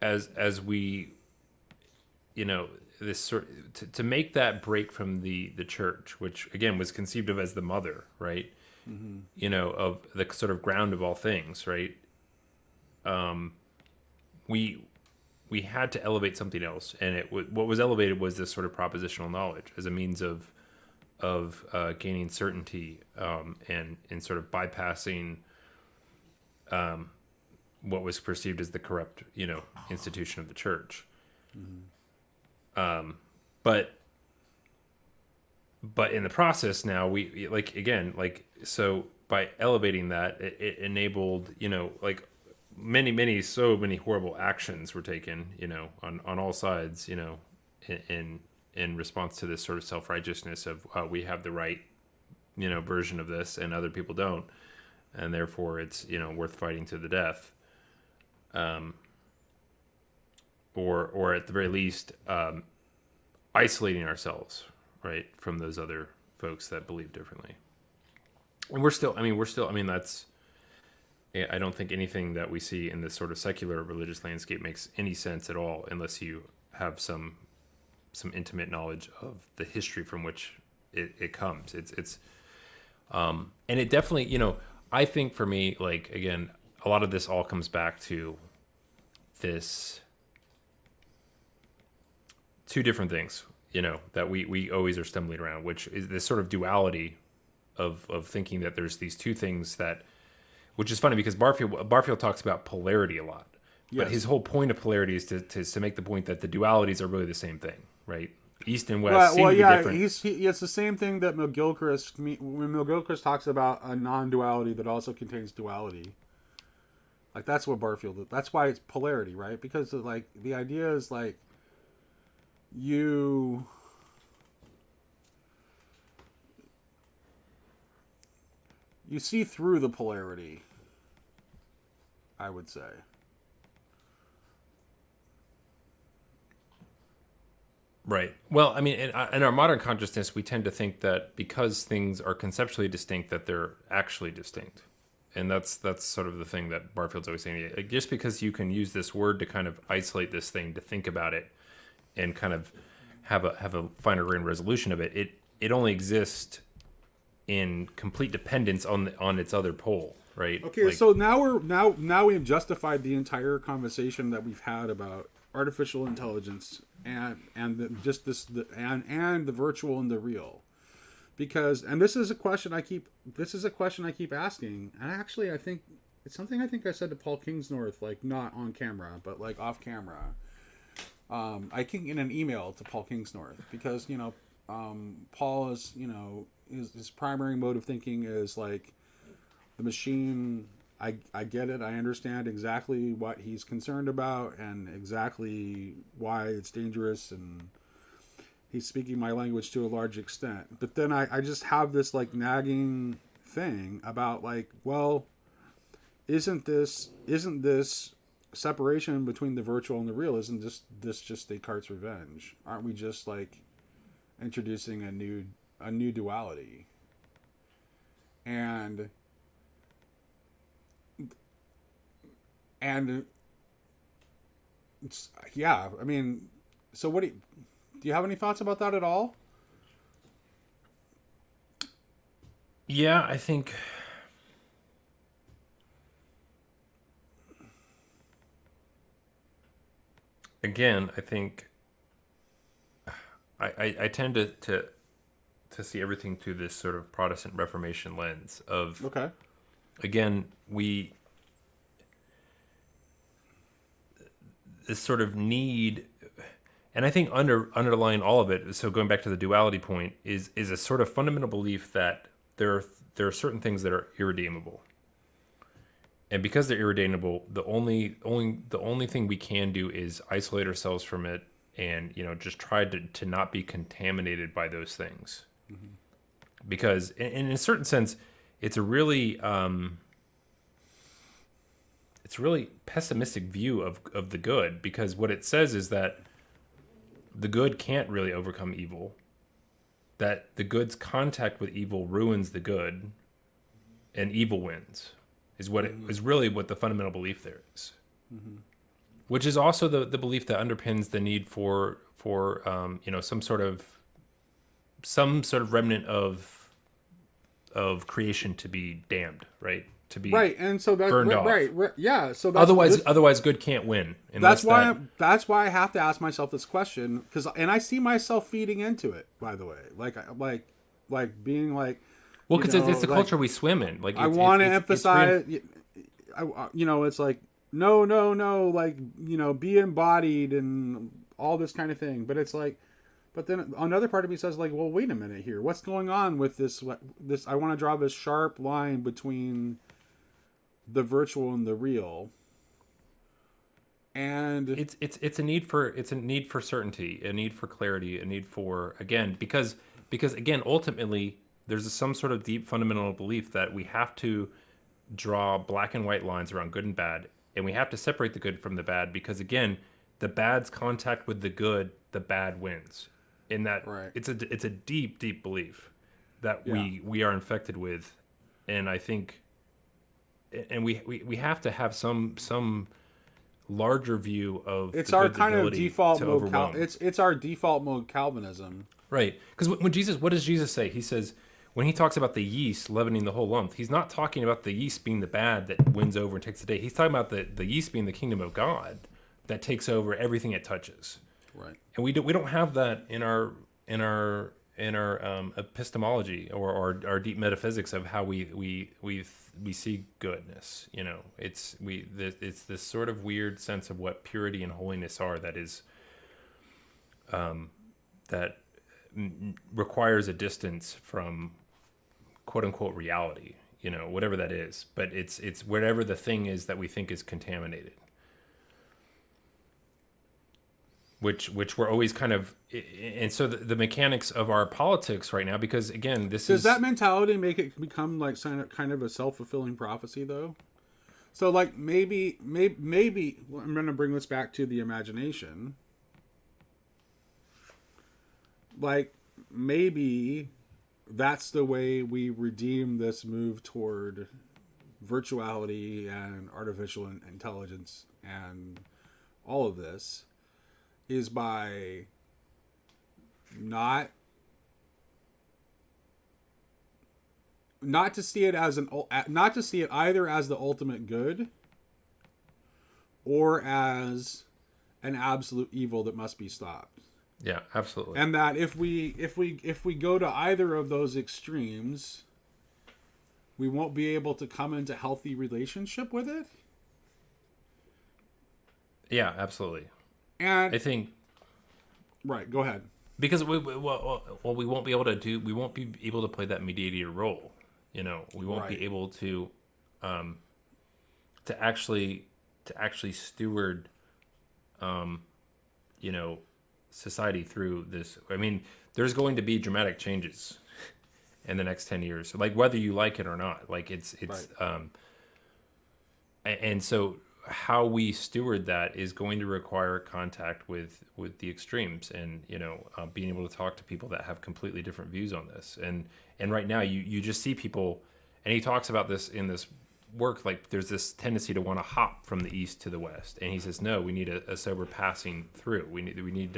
[SPEAKER 2] as we, this to make that break from the church, which again was conceived of as the mother, right? Mm-hmm. Of the sort of ground of all things, right? We had to elevate something else, and what was elevated was this sort of propositional knowledge as a means of gaining certainty, and sort of bypassing what was perceived as the corrupt institution of the church. Mm-hmm. But in the process now we so by elevating that, it enabled so many horrible actions were taken, on all sides, in response to this sort of self-righteousness of we have the right, version of this and other people don't, and therefore it's worth fighting to the death, or at the very least isolating ourselves, right, from those other folks that believe differently. And that's. I don't think anything that we see in this sort of secular religious landscape makes any sense at all unless you have some intimate knowledge of the history from which it comes. And it definitely, I think for me, again, a lot of this all comes back to this two different things, that we always are stumbling around, which is this sort of duality of thinking that there's these two things that. Which is funny because Barfield talks about polarity a lot, but his whole point of polarity is to make the point that the dualities are really the same thing, right? East and West seem to be different.
[SPEAKER 1] It's the same thing that when McGilchrist talks about a non-duality that also contains duality. That's what Barfield. That's why it's polarity, right? Because the idea is you see through the polarity, I would say.
[SPEAKER 2] Right. Well, I mean, in our modern consciousness, we tend to think that because things are conceptually distinct, that they're actually distinct. And that's sort of the thing that Barfield's always saying. Just because you can use this word to kind of isolate this thing, to think about it, and kind of have a finer grained resolution of it, it only exists in complete dependence on its other pole, right?
[SPEAKER 1] Okay, so now we've justified the entire conversation that we've had about artificial intelligence and the virtual and the real, because this is a question I keep asking, and actually I think it's something I said to Paul Kingsnorth, not on camera but off camera, I can in an email to Paul Kingsnorth because Paul is his primary mode of thinking is like the machine. I get it. I understand exactly what he's concerned about and exactly why it's dangerous, and he's speaking my language to a large extent. But then I just have this like nagging thing about like, well, isn't this separation between the virtual and the real? Isn't this just Descartes' revenge? Aren't we just like introducing a new duality? And and yeah, I mean, so what do you have any thoughts about that at all?
[SPEAKER 2] Yeah, I think again, I think I tend to see everything through this sort of Protestant Reformation lens of
[SPEAKER 1] Okay.
[SPEAKER 2] again we this sort of need, and I think underlying all of it, so going back to the duality point, is a sort of fundamental belief that there are certain things that are irredeemable, and because they're irredeemable, the only thing we can do is isolate ourselves from it, and just try to not be contaminated by those things, because in a certain sense, it's a really pessimistic view of the good, because what it says is that the good can't really overcome evil, that the good's contact with evil ruins the good, and evil wins, is what it is really what the fundamental belief there is. Which is also the belief that underpins the need for some sort of remnant of creation to be damned, right? To be
[SPEAKER 1] Right, and so that's
[SPEAKER 2] burned
[SPEAKER 1] right,
[SPEAKER 2] off.
[SPEAKER 1] right, yeah. So that's
[SPEAKER 2] Otherwise, good can't win.
[SPEAKER 1] that's why I have to ask myself this question and I see myself feeding into it. By the way, like being like,
[SPEAKER 2] Well, because it's the culture we swim in. Like
[SPEAKER 1] I want to emphasize, it's like no, no, no, like be embodied and all this kind of thing. But it's like, but then another part of me says like, well, wait a minute here, what's going on with this? This I want to draw this sharp line between the virtual and the real, and
[SPEAKER 2] it's a need for certainty, a need for clarity, a need for because again ultimately there's some sort of deep fundamental belief that we have to draw black and white lines around good and bad, and we have to separate the good from the bad, because again the bad's contact with the good, the bad wins. In that,
[SPEAKER 1] right.
[SPEAKER 2] it's a deep belief that
[SPEAKER 1] Yeah.
[SPEAKER 2] we are infected with, and I think. And we have to have some larger view of
[SPEAKER 1] It's
[SPEAKER 2] the
[SPEAKER 1] our
[SPEAKER 2] good's
[SPEAKER 1] kind of
[SPEAKER 2] ability
[SPEAKER 1] default
[SPEAKER 2] to
[SPEAKER 1] mode.
[SPEAKER 2] overwhelm.
[SPEAKER 1] It's our default mode Calvinism.
[SPEAKER 2] Right. Because what does Jesus say? He says, when he talks about the yeast leavening the whole lump, he's not talking about the yeast being the bad that wins over and takes the day. He's talking about the yeast being the kingdom of God that takes over everything it touches.
[SPEAKER 1] Right.
[SPEAKER 2] And we don't have that in our epistemology or our deep metaphysics of how we see goodness. It's this sort of weird sense of what purity and holiness are, that is that requires a distance from quote unquote reality, whatever that is, but it's whatever the thing is that we think is contaminated, which we're always kind of. And so the mechanics of our politics right now, because again,
[SPEAKER 1] Does that mentality make it become like kind of a self-fulfilling prophecy though? So like maybe I'm going to bring this back to the imagination. Like maybe that's the way we redeem this move toward virtuality and artificial intelligence and all of this is by not to see it as not to see it either as the ultimate good or as an absolute evil that must be stopped.
[SPEAKER 2] Yeah, absolutely.
[SPEAKER 1] And that if we go to either of those extremes, we won't be able to come into healthy relationship with it.
[SPEAKER 2] Yeah, absolutely.
[SPEAKER 1] And
[SPEAKER 2] I think
[SPEAKER 1] right, go ahead.
[SPEAKER 2] because we won't be able to do we won't be able to play that mediator role. We won't
[SPEAKER 1] Right.
[SPEAKER 2] be able um, to actually steward you know society through this. I mean, there's going to be dramatic changes in the next 10 years, like whether you like it or not. Like
[SPEAKER 1] Right.
[SPEAKER 2] and so how we steward that is going to require contact with the extremes, and being able to talk to people that have completely different views on this. And right now you just see people, and he talks about this in this work, like there's this tendency to want to hop from the east to the west, and he says no, we need a sober passing through. We need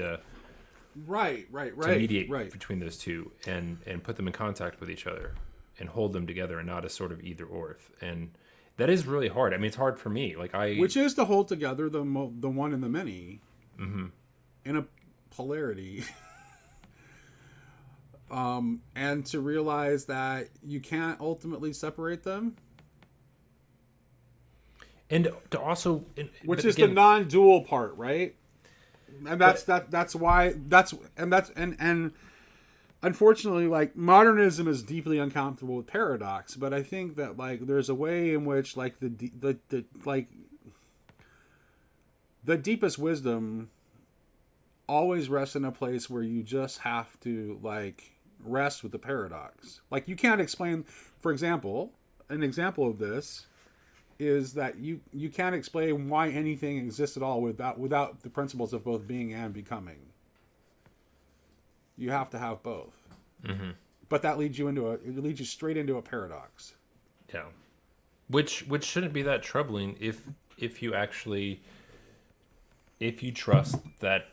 [SPEAKER 1] Right,
[SPEAKER 2] to mediate
[SPEAKER 1] right.
[SPEAKER 2] between those two, and put them in contact with each other and hold them together, and not a sort of either or. And that is really hard. I mean, it's hard for me. Like
[SPEAKER 1] Which is to hold together the one and the many
[SPEAKER 2] mm-hmm.
[SPEAKER 1] in a polarity. And to realize that you can't ultimately separate them,
[SPEAKER 2] And to also,
[SPEAKER 1] which
[SPEAKER 2] but
[SPEAKER 1] is
[SPEAKER 2] again,
[SPEAKER 1] the non-dual part, right? And that's why and unfortunately, like, modernism is deeply uncomfortable with paradox, but I think that, like, there's a way in which, like, the deepest wisdom always rests in a place where you just have to, like, rest with the paradox. Like, you can't explain, for example, an example of this is that you can't explain why anything exists at all without the principles of both being and becoming. You have to have both.
[SPEAKER 2] mm-hmm.
[SPEAKER 1] But that leads you straight into a paradox.
[SPEAKER 2] Yeah, which shouldn't be that troubling if you actually, if you trust that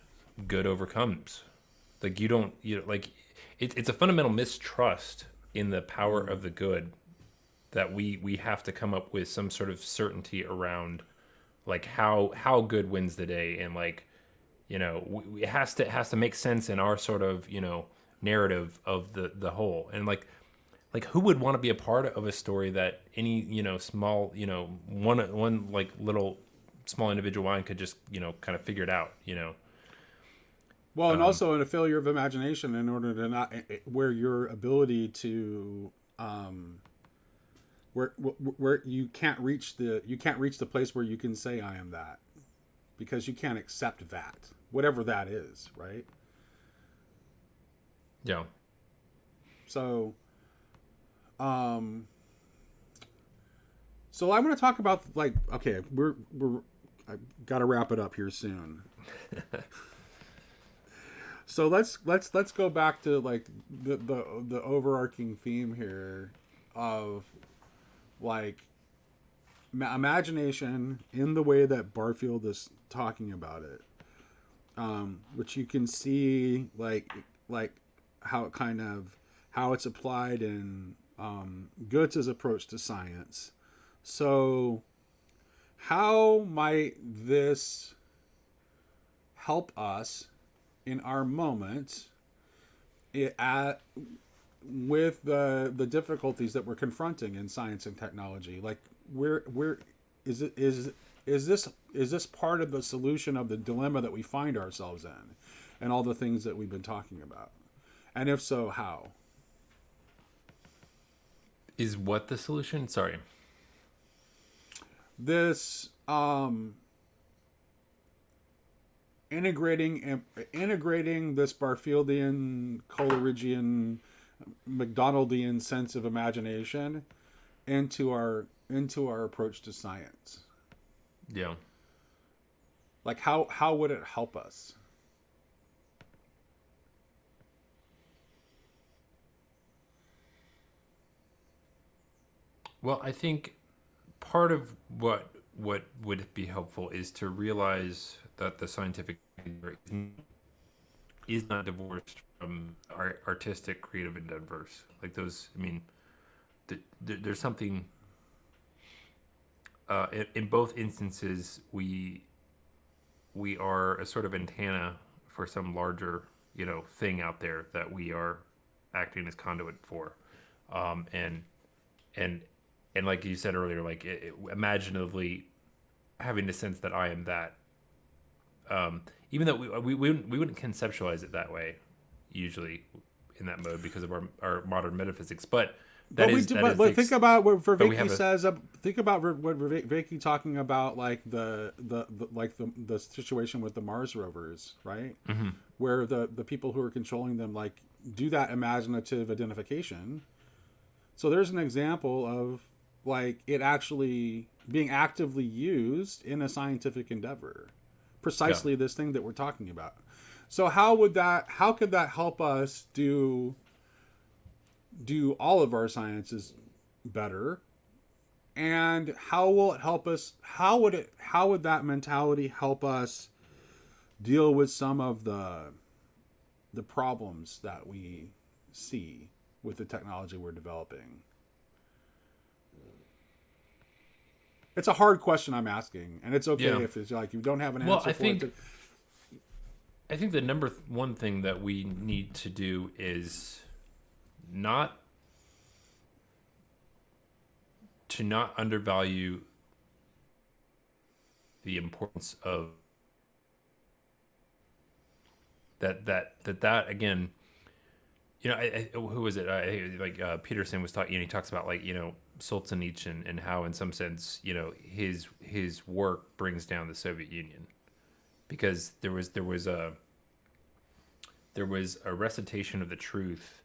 [SPEAKER 2] good overcomes. Like like it's a fundamental mistrust in the power of the good, that we have to come up with some sort of certainty around, like how good wins the day, and like it has to make sense in our sort of narrative of the whole. And like who would want to be a part of a story that any small one like little small individual mind could just kind of figure it out.
[SPEAKER 1] Well, and also in a failure of imagination, in order to not, where your ability to where you can't reach the place where you can say I am that, because you can't accept that, whatever that is, right?
[SPEAKER 2] Yeah.
[SPEAKER 1] So um so I'm going to talk about, like, okay, we're I got to wrap it up here soon. So let's go back to, like, the overarching theme here of, like, imagination in the way that Barfield is talking about it, which you can see, like how it kind of how it's applied in Goethe's approach to science. So how might this help us in our moment with the difficulties that we're confronting in science and technology? Like, where is this part of the solution of the dilemma that we find ourselves in, and all the things that we've been talking about? And if so, how?
[SPEAKER 2] Is what the solution? Sorry.
[SPEAKER 1] This integrating this Barfieldian, Coleridgean, McDonaldian sense of imagination into our approach to science.
[SPEAKER 2] Yeah.
[SPEAKER 1] Like, how would it help us?
[SPEAKER 2] Well, I think part of what would be helpful is to realize that the scientific is not divorced from artistic, creative, and diverse. Like those, I mean, there's something. In both instances, we are a sort of antenna for some larger, thing out there that we are acting as conduit for, and and and like you said earlier, like imaginatively having the sense that I am that, even though we wouldn't conceptualize it that way usually in that mode because of our modern metaphysics, but
[SPEAKER 1] But we do. But think about what
[SPEAKER 2] but we
[SPEAKER 1] Vervaeke
[SPEAKER 2] have a
[SPEAKER 1] says. Think about what Vervaeke talking about, like the situation with the Mars rovers, right?
[SPEAKER 2] mm-hmm.
[SPEAKER 1] Where the people who are controlling them like do that imaginative identification. So there's an example of like it actually being actively used in a scientific endeavor,
[SPEAKER 2] Yeah.
[SPEAKER 1] precisely this thing that we're talking about. So how could that help us do all of our sciences better? And how will it help us? How would that mentality help us deal with some of the problems that we see with the technology we're developing? It's a hard question I'm asking, and it's okay
[SPEAKER 2] Yeah.
[SPEAKER 1] if it's like you don't have an
[SPEAKER 2] Well,
[SPEAKER 1] answer for it.
[SPEAKER 2] I think the number one thing that we need to do is not to not undervalue the importance of that again. You know, who was it? Peterson was talking. You know, he talks about like Solzhenitsyn and how, in some sense, his work brings down the Soviet Union because there was a recitation of the truth,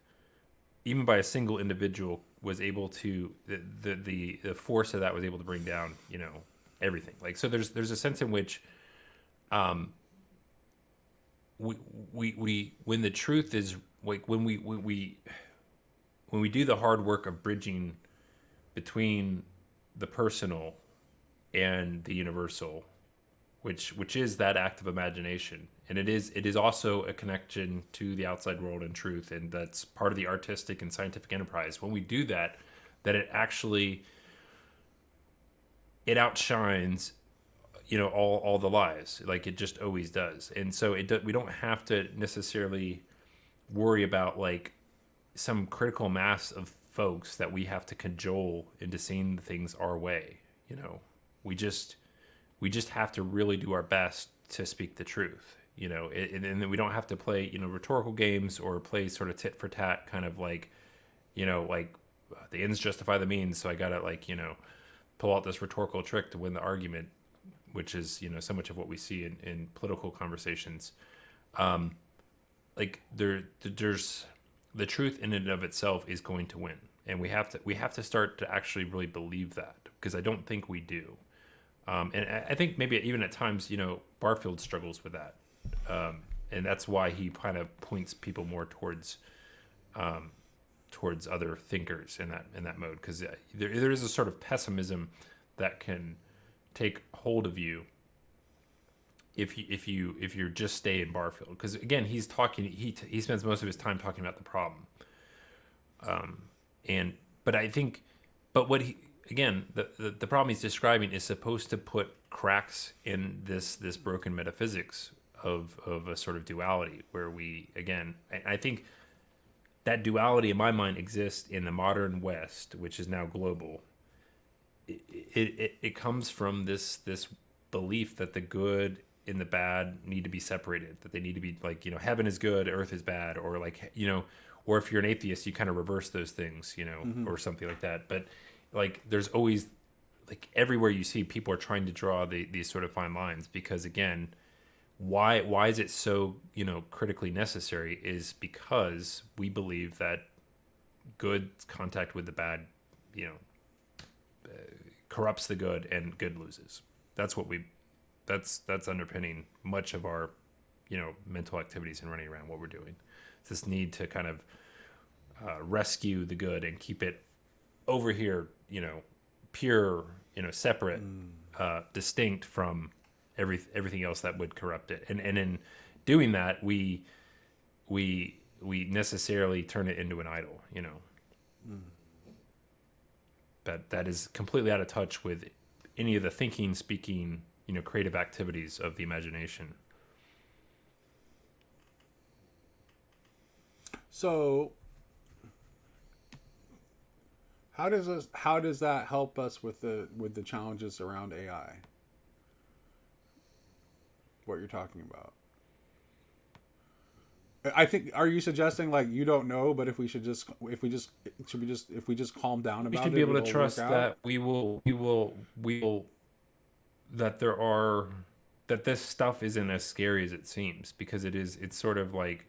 [SPEAKER 2] even by a single individual, was able to the force of that was able to bring down everything. Like so, there's a sense in which, we when the truth is like when we do the hard work of bridging between the personal and the universal, which is that act of imagination, and it is also a connection to the outside world and truth, and that's part of the artistic and scientific enterprise. When we do that, it actually it outshines all the lies, like it just always does. And so we don't have to necessarily worry about like some critical mass of folks that we have to cajole into seeing things our way. We just have to really do our best to speak the truth. And then we don't have to play rhetorical games or play sort of tit for tat kind of like like the ends justify the means, so I gotta pull out this rhetorical trick to win the argument, which is so much of what we see in political conversations. Like there's the truth in and of itself is going to win, and we have to start to actually really believe that, because I don't think we do. And I think maybe even at times Barfield struggles with that, and that's why he kind of points people more towards other thinkers in that mode, because there is a sort of pessimism that can take hold of you if you're just stay in Barfield, because again he spends most of his time talking about the problem, but what he again the problem he's describing is supposed to put cracks in this broken metaphysics of a sort of duality where we again I think that duality in my mind exists in the modern West, which is now global. It comes from this belief that the good and the bad need to be separated, that they need to be like heaven is good, earth is bad, or like or if you're an atheist you kind of reverse those things, or something like that. But like there's always like everywhere you see people are trying to draw these sort of fine lines, because again why is it so critically necessary is because we believe that good contact with the bad corrupts the good and good loses. That's underpinning much of our mental activities and running around what we're doing. It's this need to kind of rescue the good and keep it over here pure, separate, distinct from everything else that would corrupt it. And in doing that we necessarily turn it into an idol, that is completely out of touch with any of the thinking, speaking, creative activities of the imagination.
[SPEAKER 1] So how does that help us with the challenges around AI? what you're talking about. I think. Are you suggesting like you don't know, but if we just calm down
[SPEAKER 2] We
[SPEAKER 1] about
[SPEAKER 2] should be
[SPEAKER 1] it,
[SPEAKER 2] able to
[SPEAKER 1] it'll work
[SPEAKER 2] trust
[SPEAKER 1] out?
[SPEAKER 2] that we will that there are that this stuff isn't as scary as it seems, because it's sort of like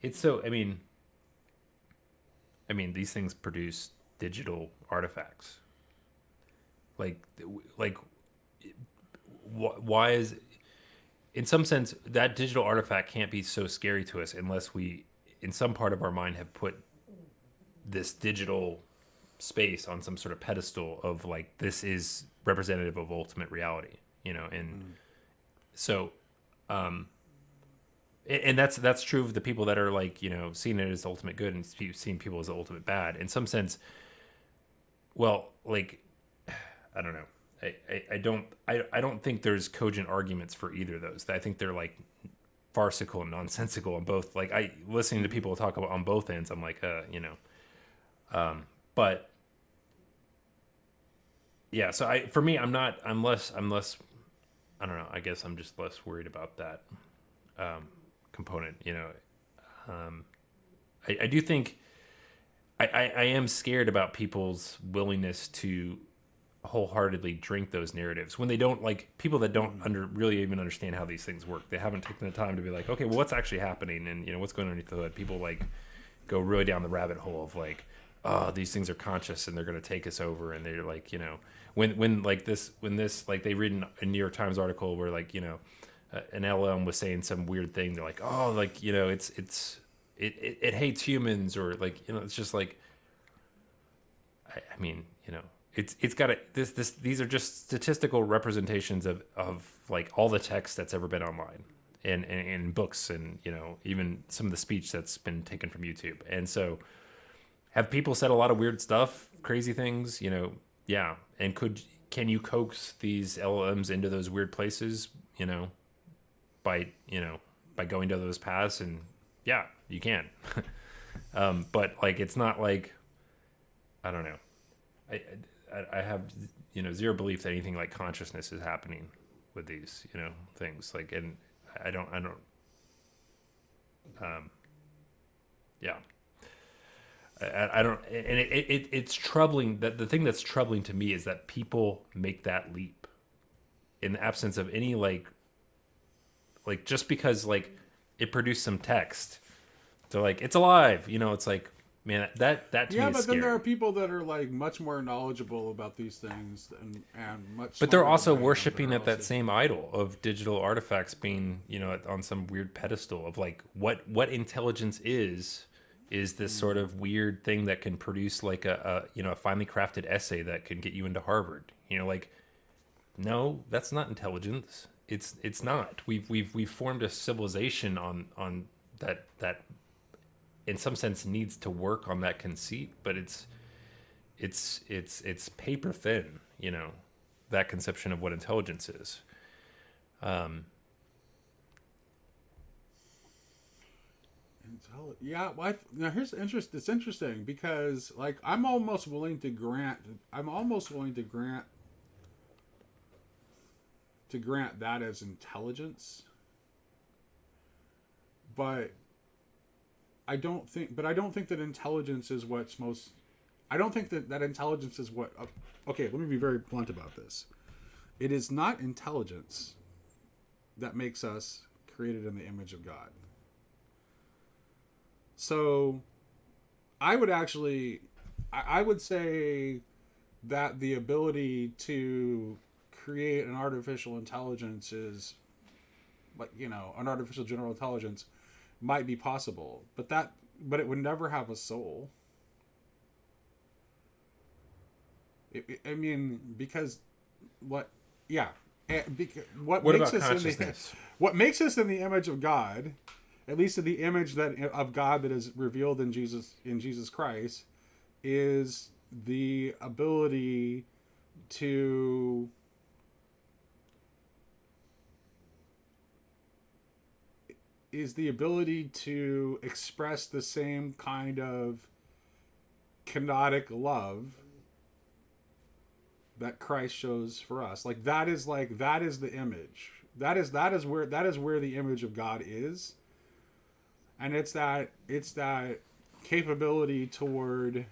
[SPEAKER 2] it's so I mean these things produce digital artifacts. Like like why is, in some sense, that digital artifact can't be so scary to us unless we, in some part of our mind, have put this digital space on some sort of pedestal of like, this is representative of ultimate reality, and so and that's true of the people that are like, seeing it as ultimate good and seeing people as the ultimate bad. In some sense, well, like, I don't know. I don't think there's cogent arguments for either of those. I think they're like farcical and nonsensical on both. Like, I listening to people talk about on both ends, I'm like, but yeah. So for me, I'm less. I don't know. I guess I'm just less worried about that component. I do think I am scared about people's willingness to wholeheartedly drink those narratives when they don't, like, people that don't really even understand how these things work. They haven't taken the time to be like, okay, well, what's actually happening, and what's going on underneath the hood. People like go really down the rabbit hole of like, oh, these things are conscious and they're going to take us over, and they're like, when like they read a New York Times article where like an LM was saying some weird thing, they're like, oh, like it hates humans, or like it's just like, I mean, it's got these are just statistical representations of like all the text that's ever been online, and books, and even some of the speech that's been taken from YouTube. And so, have people said a lot of weird stuff, crazy things, yeah. And can you coax these LLMs into those weird places, by by going to those paths? And yeah, you can. But like, it's not like, I don't know. I have zero belief that anything like consciousness is happening with these things, like, and I don't yeah. I don't, and it's troubling that the thing that's troubling to me is that people make that leap in the absence of any like just because like it produced some text, they're like, it's alive, it's like, man, that to me
[SPEAKER 1] Yeah,
[SPEAKER 2] is
[SPEAKER 1] but then
[SPEAKER 2] scary.
[SPEAKER 1] there are people that are like much more knowledgeable about these things and much
[SPEAKER 2] But they're
[SPEAKER 1] smarter than
[SPEAKER 2] also
[SPEAKER 1] I am. That
[SPEAKER 2] worshiping
[SPEAKER 1] are
[SPEAKER 2] at that
[SPEAKER 1] also
[SPEAKER 2] same idol of digital artifacts being, on some weird pedestal of like, what intelligence is this sort of weird thing that can produce like a finely crafted essay that can get you into Harvard. Like, no, that's not intelligence. It's not. We've formed a civilization on that in some sense needs to work on that conceit, but it's paper thin, that conception of what intelligence is.
[SPEAKER 1] yeah. Well, now here's interest. It's interesting because like I'm almost willing to grant that as intelligence, but I don't think that intelligence is what's most. I don't think that intelligence is what. Okay, let me be very blunt about this. It is not intelligence that makes us created in the image of God. So, I would actually, I would say that the ability to create an artificial intelligence is, like, an artificial general intelligence might be possible, but it would never have a soul. I mean, because what? Yeah, what
[SPEAKER 2] What
[SPEAKER 1] makes
[SPEAKER 2] about
[SPEAKER 1] us in the
[SPEAKER 2] consciousness?
[SPEAKER 1] what makes us in the image of God, at least in the image that of God that is revealed in Jesus Christ, is the ability to express the same kind of kenotic love that Christ shows for us. That is the image. That is where the image of God is. And it's that capability toward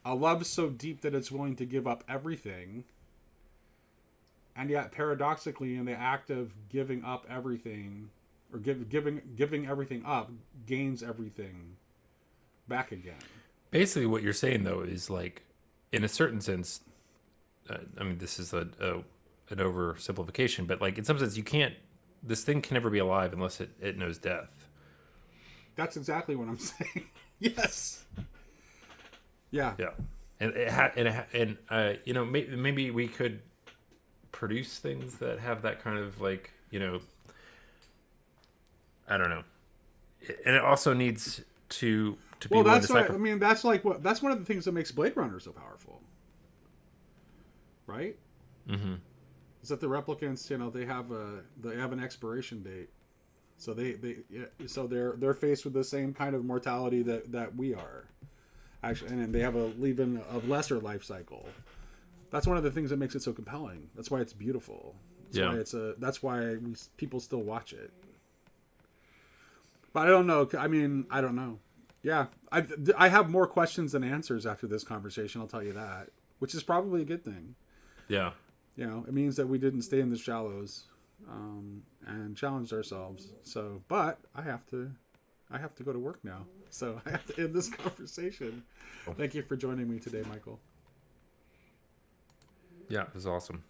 [SPEAKER 1] a love so deep that it's willing to give up everything. And yet paradoxically, in the act of giving up everything, or giving everything up, gains everything back again.
[SPEAKER 2] Basically, what you're saying though is like, in a certain sense, I mean, this is an oversimplification, but like in some sense, this thing can never be alive unless it knows death.
[SPEAKER 1] That's exactly what I'm saying. Yes. Yeah.
[SPEAKER 2] Yeah, and you know, maybe we could produce things that have that kind of like, you know, I don't know, and it also needs to be
[SPEAKER 1] well,
[SPEAKER 2] willing
[SPEAKER 1] that's
[SPEAKER 2] to
[SPEAKER 1] what I mean. That's that's one of the things that makes Blade Runner so powerful, right?
[SPEAKER 2] Mm-hmm.
[SPEAKER 1] Is that the replicants, you know, they have an expiration date, so they're faced with the same kind of mortality that we are, actually, and they have a lesser life cycle. That's one of the things that makes it so compelling. That's why it's beautiful. That's why people still watch it. But I don't know. I mean, I don't know. Yeah, I have more questions than answers after this conversation. I'll tell you that, which is probably a good thing.
[SPEAKER 2] Yeah.
[SPEAKER 1] You know, it means that we didn't stay in the shallows and challenged ourselves. So, but I have to go to work now. So I have to end this conversation. Thank you for joining me today, Michael.
[SPEAKER 2] Yeah, it was awesome.